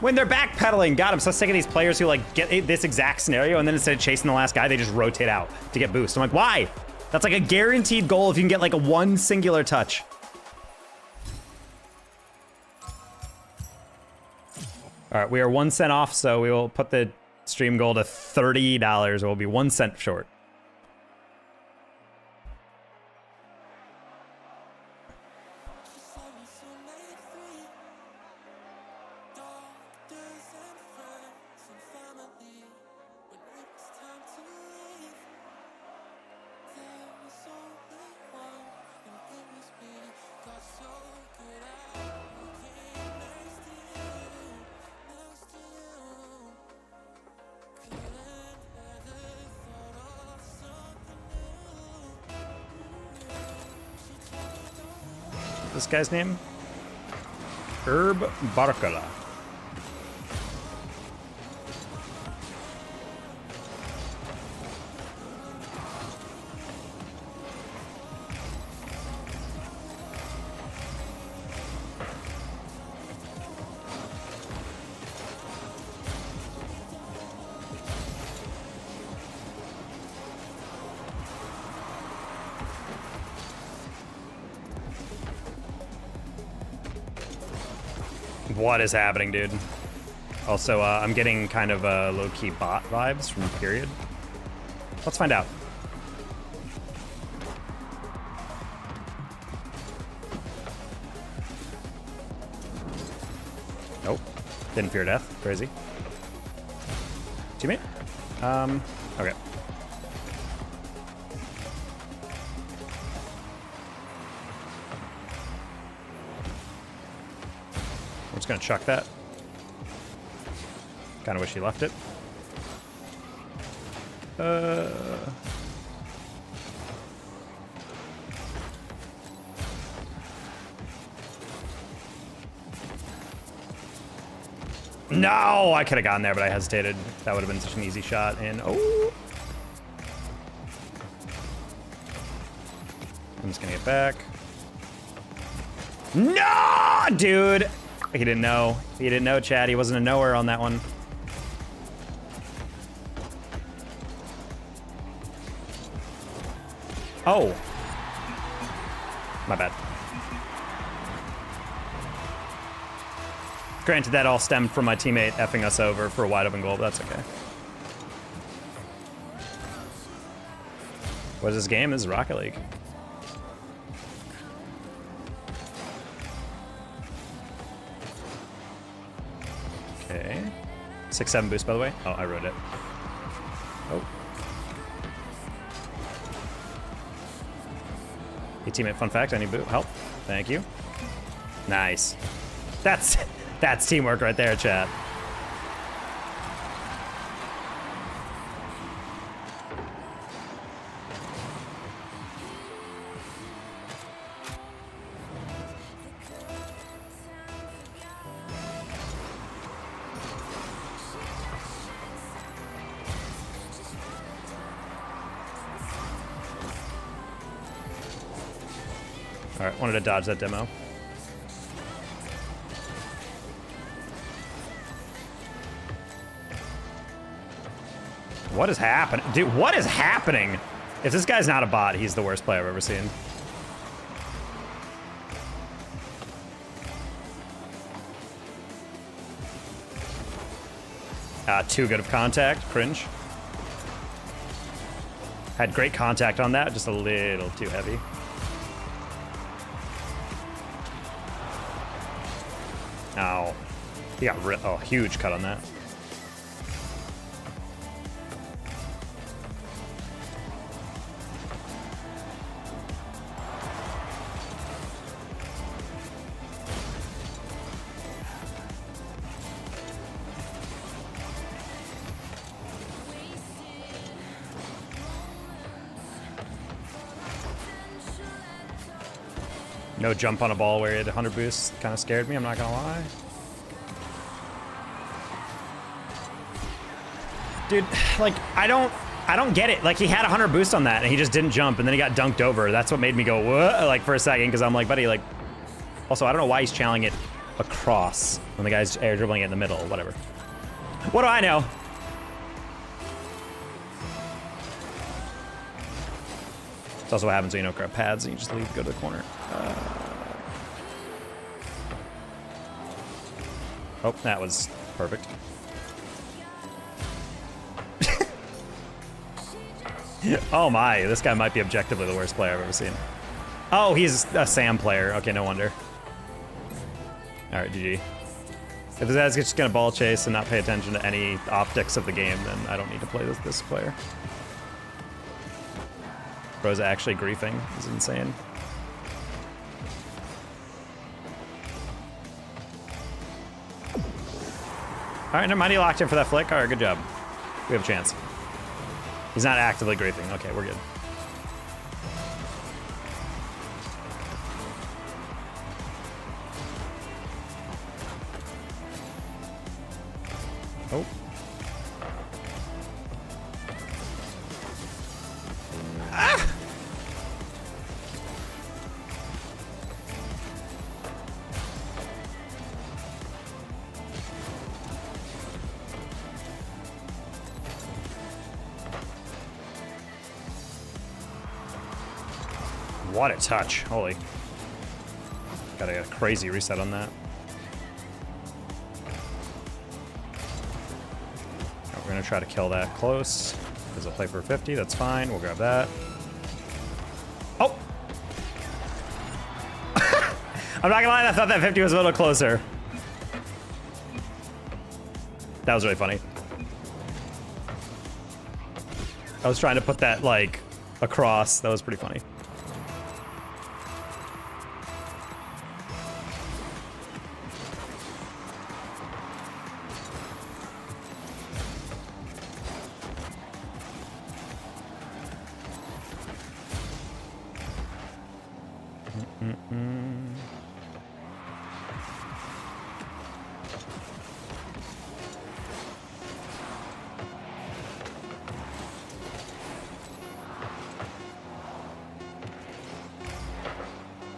when they're backpedaling. God, I'm so sick of these players who like get this exact scenario, and then instead of chasing the last guy, they just rotate out to get boost. I'm like, why? That's like a guaranteed goal if you can get like a one singular touch. All right, we are 1 cent off, so we will put the stream goal to $30. We'll be 1 cent short. This guy's name? Herb Barkala. What is happening, dude? Also, I'm getting kind of low-key bot vibes from Period. Let's find out. Nope. Didn't fear death. Crazy. Teammate? Okay. I'm just gonna chuck that. Kinda wish he left it. No, I could have gotten there, but I hesitated. That would have been such an easy shot. And oh, I'm just gonna get back. No, dude. He didn't know. He didn't know, Chad. He wasn't a knower on that one. Oh. My bad. Granted, that all stemmed from my teammate effing us over for a wide open goal, but that's okay. What is this game? This is Rocket League. Okay. 6-7 boost, by the way. Oh, I wrote it. Oh. Hey, teammate, fun fact, I need help. Thank you. Nice. That's teamwork right there, chat. All right, wanted to dodge that demo. What is happening? Dude, what is happening? If this guy's not a bot, he's the worst player I've ever seen. Too good of contact. Cringe. Had great contact on that, just a little too heavy. Ow. He got a huge cut on that. No jump on a ball where he had 100 boosts kind of scared me, I'm not gonna lie. Dude, like, I don't get it. Like, he had 100 boost on that, and he just didn't jump, and then he got dunked over. That's what made me go, what? Like, for a second, because I'm like, buddy, like... Also, I don't know why he's channeling it across when the guy's air dribbling it in the middle. Whatever. What do I know? It's also what happens when you don't grab pads and you just leave, go to the corner. Oh, that was perfect. Oh my, this guy might be objectively the worst player I've ever seen. Oh, he's a Sam player. Okay, no wonder. All right, GG. If this guy's just gonna ball chase and not pay attention to any optics of the game, then I don't need to play this player. Bro's actually griefing. This is insane. All right, never mind. He locked in for that flick. All right, good job. We have a chance. He's not actively griefing. Okay, we're good. Oh. Ah! What a touch. Holy. Gotta get a crazy reset on that. We're gonna try to kill that close. There's a play for 50, that's fine. We'll grab that. Oh! I'm not gonna lie, I thought that 50 was a little closer. That was really funny. I was trying to put that, like, across. That was pretty funny.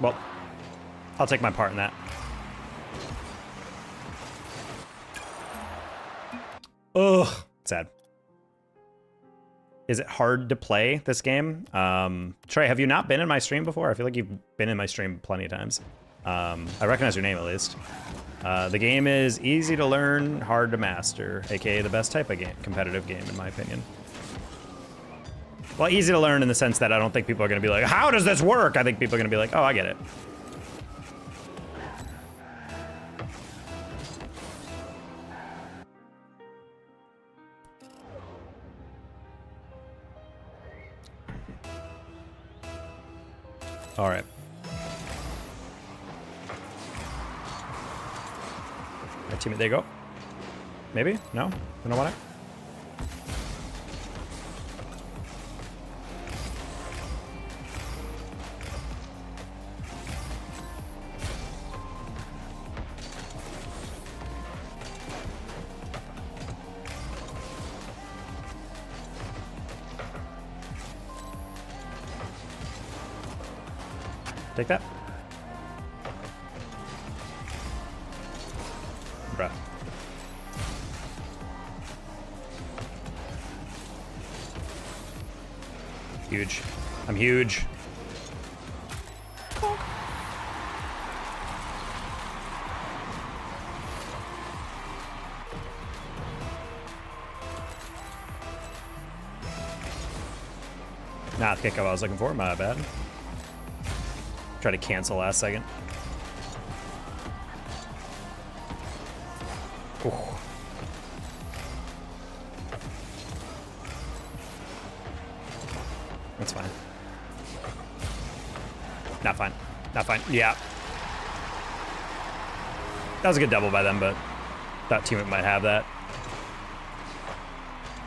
Well, I'll take my part in that. Ugh, sad. Is it hard to play this game? Trey, have you not been in my stream before? I feel like you've been in my stream plenty of times. I recognize your name at least. The game is easy to learn, hard to master, aka the best type of game, competitive game in my opinion. Well, easy to learn in the sense that I don't think people are going to be like, how does this work? I think people are going to be like, oh, I get it. All right. My teammate, there you go. Maybe? No? You don't want it? Take that. Bruh. Huge. I'm huge. Not the kick I was looking for, my bad. Try to cancel last second. Ooh. That's fine. Not fine. Not fine. Yeah. That was a good double by them, but thought teammate might have that.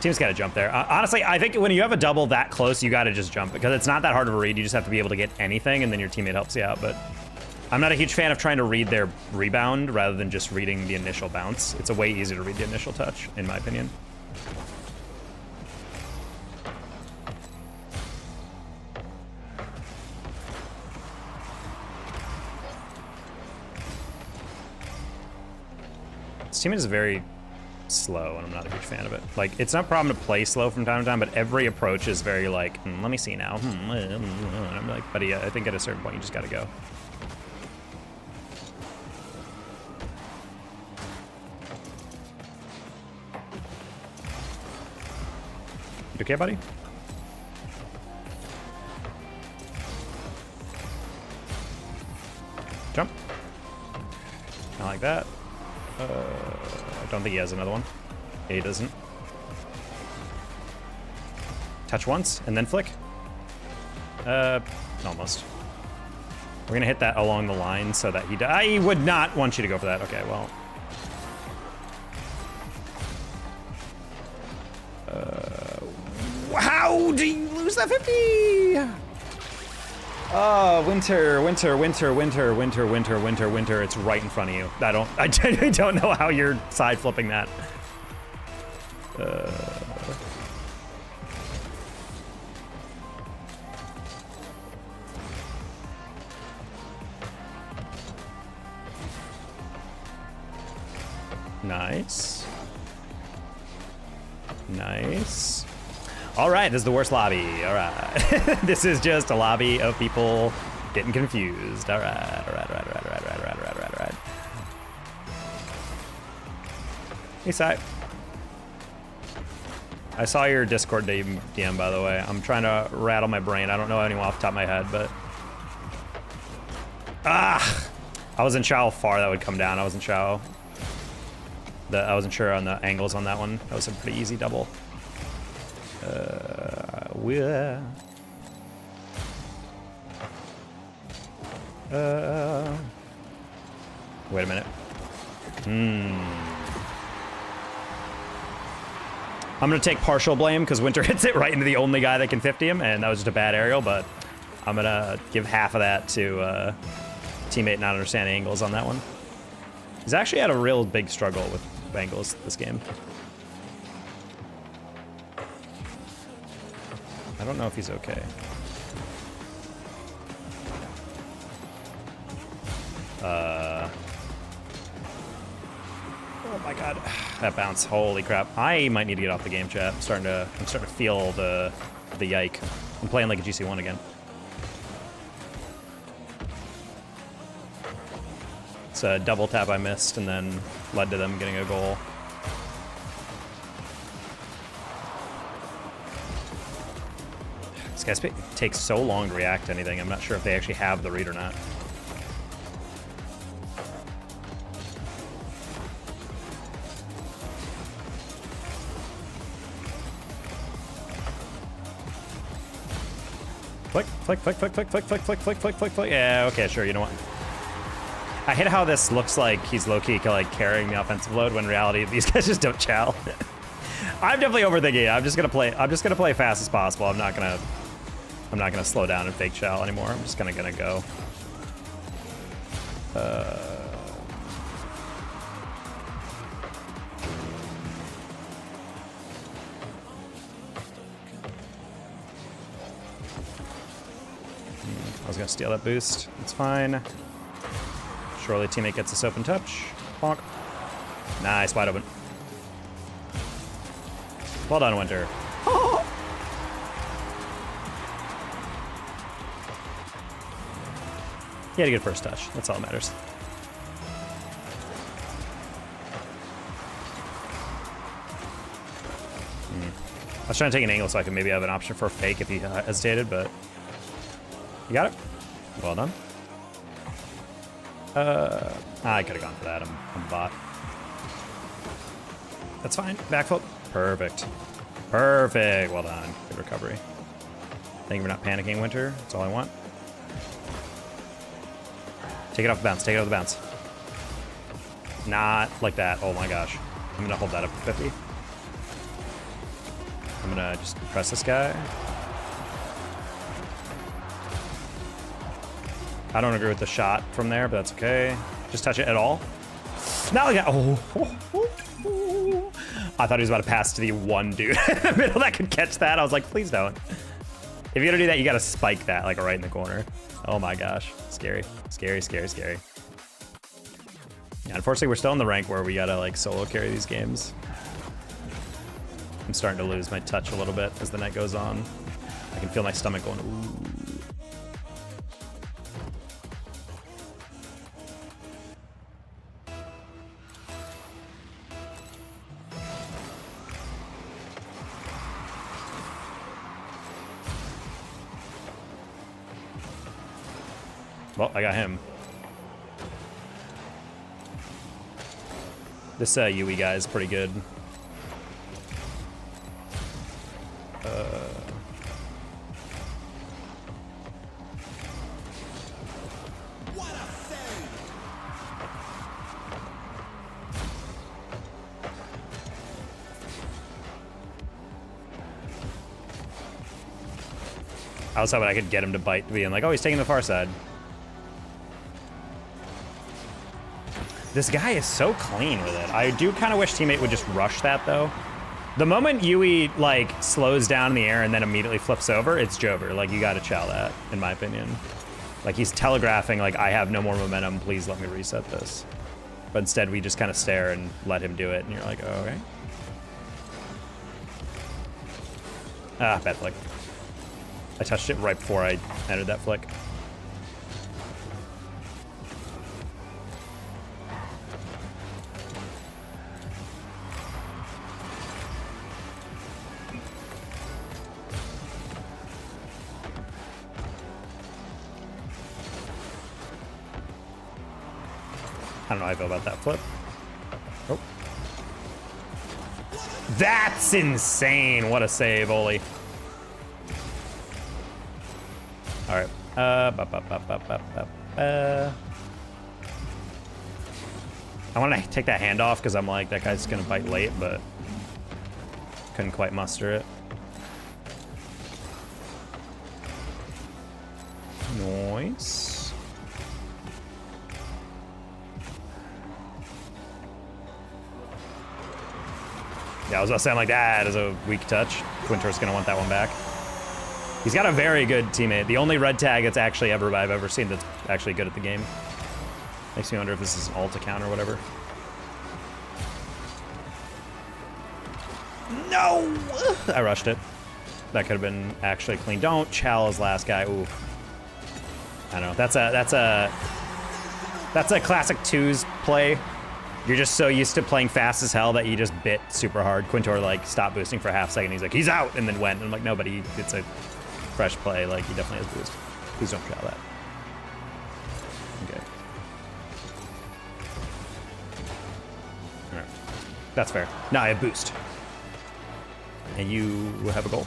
Team's got to jump there. Honestly, I think when you have a double that close, you got to just jump because it's not that hard of a read. You just have to be able to get anything, and then your teammate helps you out. But I'm not a huge fan of trying to read their rebound rather than just reading the initial bounce. It's a way easier to read the initial touch, in my opinion. This teammate is very slow, and I'm not a huge fan of it. Like, it's not a problem to play slow from time to time, but every approach is very like, let me see now. And I'm like, buddy, I think at a certain point you just gotta go. You okay, buddy? Jump. I like that. I don't think he has another one. Yeah, he doesn't. Touch once and then flick. Almost. We're gonna hit that along the line so that he I would not want you to go for that. Okay, well. How do you lose that 50? Winter. It's right in front of you. I genuinely don't know how you're side flipping that. Nice. Nice. All right, this is the worst lobby. All right. This is just a lobby of people getting confused. All right. Hey, Sai. I saw your Discord DM, by the way. I'm trying to rattle my brain. I don't know anyone off the top of my head, but... I wasn't sure how far that would come down. I wasn't sure on the angles on that one. That was a pretty easy double. Wait a minute. I'm gonna take partial blame because Winter hits it right into the only guy that can 50 him, and that was just a bad aerial, but I'm gonna give half of that to teammate not understanding angles on that one. He's actually had a real big struggle with angles this game. I don't know if he's okay. Oh my god, that bounce! Holy crap! I might need to get off the game chat. I'm starting to feel the yike. I'm playing like a GC1 again. It's a double tap I missed, and then led to them getting a goal. This guy takes so long to react to anything. I'm not sure if they actually have the read or not. Flick. Yeah, okay, sure, you know what? I hate how this looks like he's low-key like carrying the offensive load when in reality these guys just don't chow. I'm definitely overthinking it. I'm just gonna play fast as possible. I'm not gonna slow down and fake chow anymore. I'm just gonna go. I was gonna steal that boost. It's fine. Surely teammate gets this open touch. Bonk. Nice, wide open. Well done, Winter. He had a good first touch. That's all that matters. was trying to take an angle so I could maybe have an option for a fake if he hesitated, but you got it. Well done. I could have gone for that. I'm a bot. That's fine. Backflip. Perfect. Perfect. Well done. Good recovery. Thank you for not panicking, Winter. That's all I want. Take it off the bounce. Take it off the bounce. Not like that. Oh my gosh. I'm going to hold that up for 50. I'm going to just press this guy. I don't agree with the shot from there, but that's okay. Just touch it at all. Not like that. Oh. I thought he was about to pass to the one dude in the middle that could catch that. I was like, please don't. If you're gonna do that, you gotta spike that like right in the corner. Oh my gosh. Scary. Scary, scary, scary. Yeah, unfortunately, we're still in the rank where we gotta like solo carry these games. I'm starting to lose my touch a little bit as the night goes on. I can feel my stomach going, ooh. Well, I got him. This Yui guy is pretty good. I was hoping I could get him to bite, being like, oh, he's taking the far side. This guy is so clean with it. I do kind of wish teammate would just rush that, though. The moment Yui, like, slows down in the air and then immediately flips over, it's Jover. Like, you gotta chow that, in my opinion. Like, he's telegraphing, like, I have no more momentum, please let me reset this. But instead, we just kind of stare and let him do it, and you're like, oh, okay. Ah, bad flick. I touched it right before I entered that flick. I don't know how I feel about that flip. Oh. That's insane. What a save, Oli. All right. I want to take that hand off because I'm like, that guy's going to bite late, but couldn't quite muster it. Nice. Yeah, I was about to say, I'm like, that is a weak touch. Quintor's going to want that one back. He's got a very good teammate. The only red tag that's actually I've ever seen that's actually good at the game. Makes me wonder if this is an alt account or whatever. No! I rushed it. That could have been actually clean. Don't chow his last guy. Ooh. I don't know. That's a classic twos play. You're just so used to playing fast as hell that you just bit super hard. Quintor like stopped boosting for a half second. He's like, he's out, and then went. And I'm like, no, but it's a fresh play. Like, he definitely has boost. Please don't try that. Okay. All right. That's fair. No, I have boost. And you have a goal.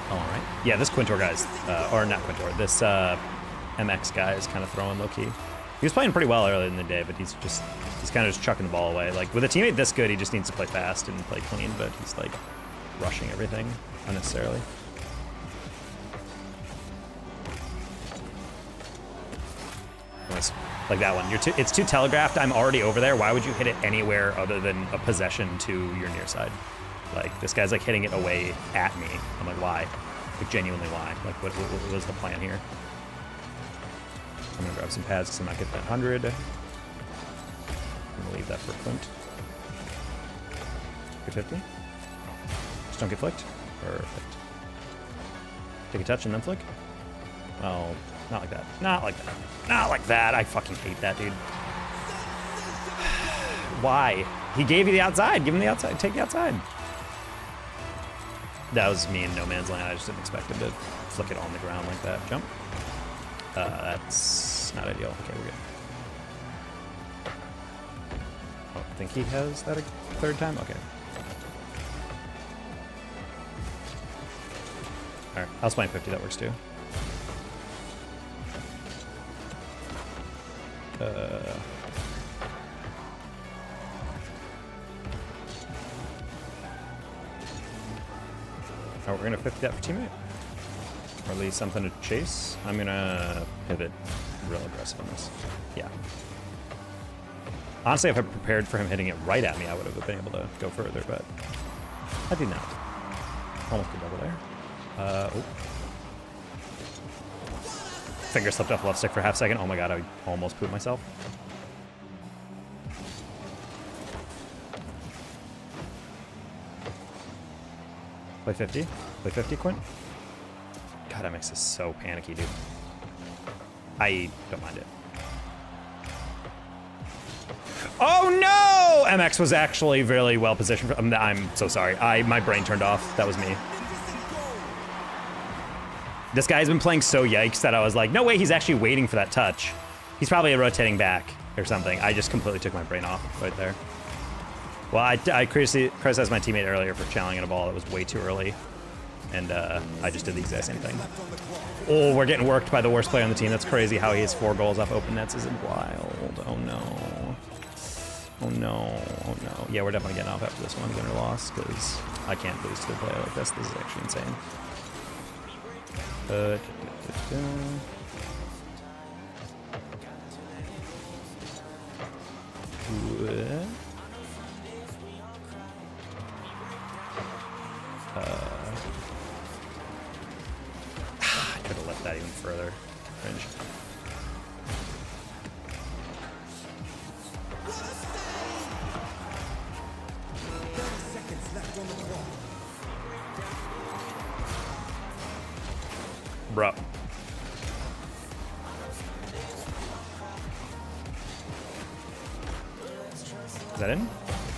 All right. Yeah, this Quintor guy's, or not Quintor, this MX guy is kind of throwing low key. He was playing pretty well earlier in the day, but he's kind of just chucking the ball away. Like, with a teammate this good, he just needs to play fast and play clean, but he's like rushing everything unnecessarily. Nice. Like that one. It's too telegraphed. I'm already over there. Why would you hit it anywhere other than a possession to your near side? Like, this guy's like hitting it away at me. I'm like, why? Like, genuinely why? Like, what was the plan here? I'm gonna grab some pads because I might get that 100. I'm gonna leave that for Clint. Get 50. Just don't get flicked. Perfect. Take a touch and then flick. Well, not like that. Not like that. Not like that. I fucking hate that, dude. Why? He gave you the outside. Give him the outside. Take the outside. That was me in no man's land. I just didn't expect him to flick it on the ground like that. Jump. That's not ideal. Okay, we're good. Oh, I think he has that a third time? Okay. Alright, I was playing 50, that works too. Oh, we're gonna 50 that for teammate. Or at least something to chase. I'm gonna pivot real aggressive on this. Yeah. Honestly, if I prepared for him hitting it right at me, I would have been able to go further, but I did not. Almost a double there. Oh. Finger slipped off left stick for a half second. Oh my god, I almost pooped myself. Play 50. Play 50, Quint. God, that makes this so panicky, dude. I don't mind it. Oh no! MX was actually really well positioned. I'm so sorry. My brain turned off. That was me. This guy's been playing so yikes that I was like, no way, he's actually waiting for that touch. He's probably rotating back or something. I just completely took my brain off right there. Well, I criticized my teammate earlier for challenging a ball that was way too early. And I just did the exact same thing. Oh, we're getting worked by the worst player on the team. That's crazy how he has 4 goals off open nets. Isn't wild. Oh no. Oh no. Oh no. Yeah, we're definitely getting off after this one, win or loss, because I can't lose to a player like this. This is actually insane. I could have left that even further. Cringe. Bro. Is that in?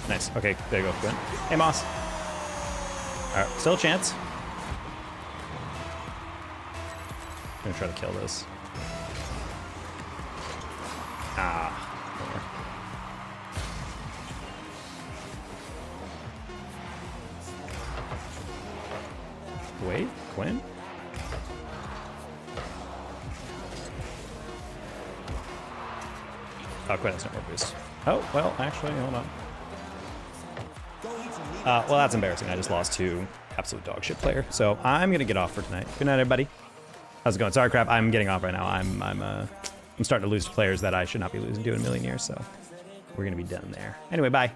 Nice. Okay, there you go. Good. Hey, Moss. All right, still a chance. I'm gonna try to kill this. Ah. Wait, Quinn? Oh, Quinn has no more boost. Oh, well, actually, hold on. Well, that's embarrassing. I just lost to absolute dog shit player. So I'm gonna get off for tonight. Good night, everybody. How's it going? Sorry, crap. I'm getting off right now. I'm starting to lose to players that I should not be losing to in a million years. So we're gonna be done there. Anyway, bye.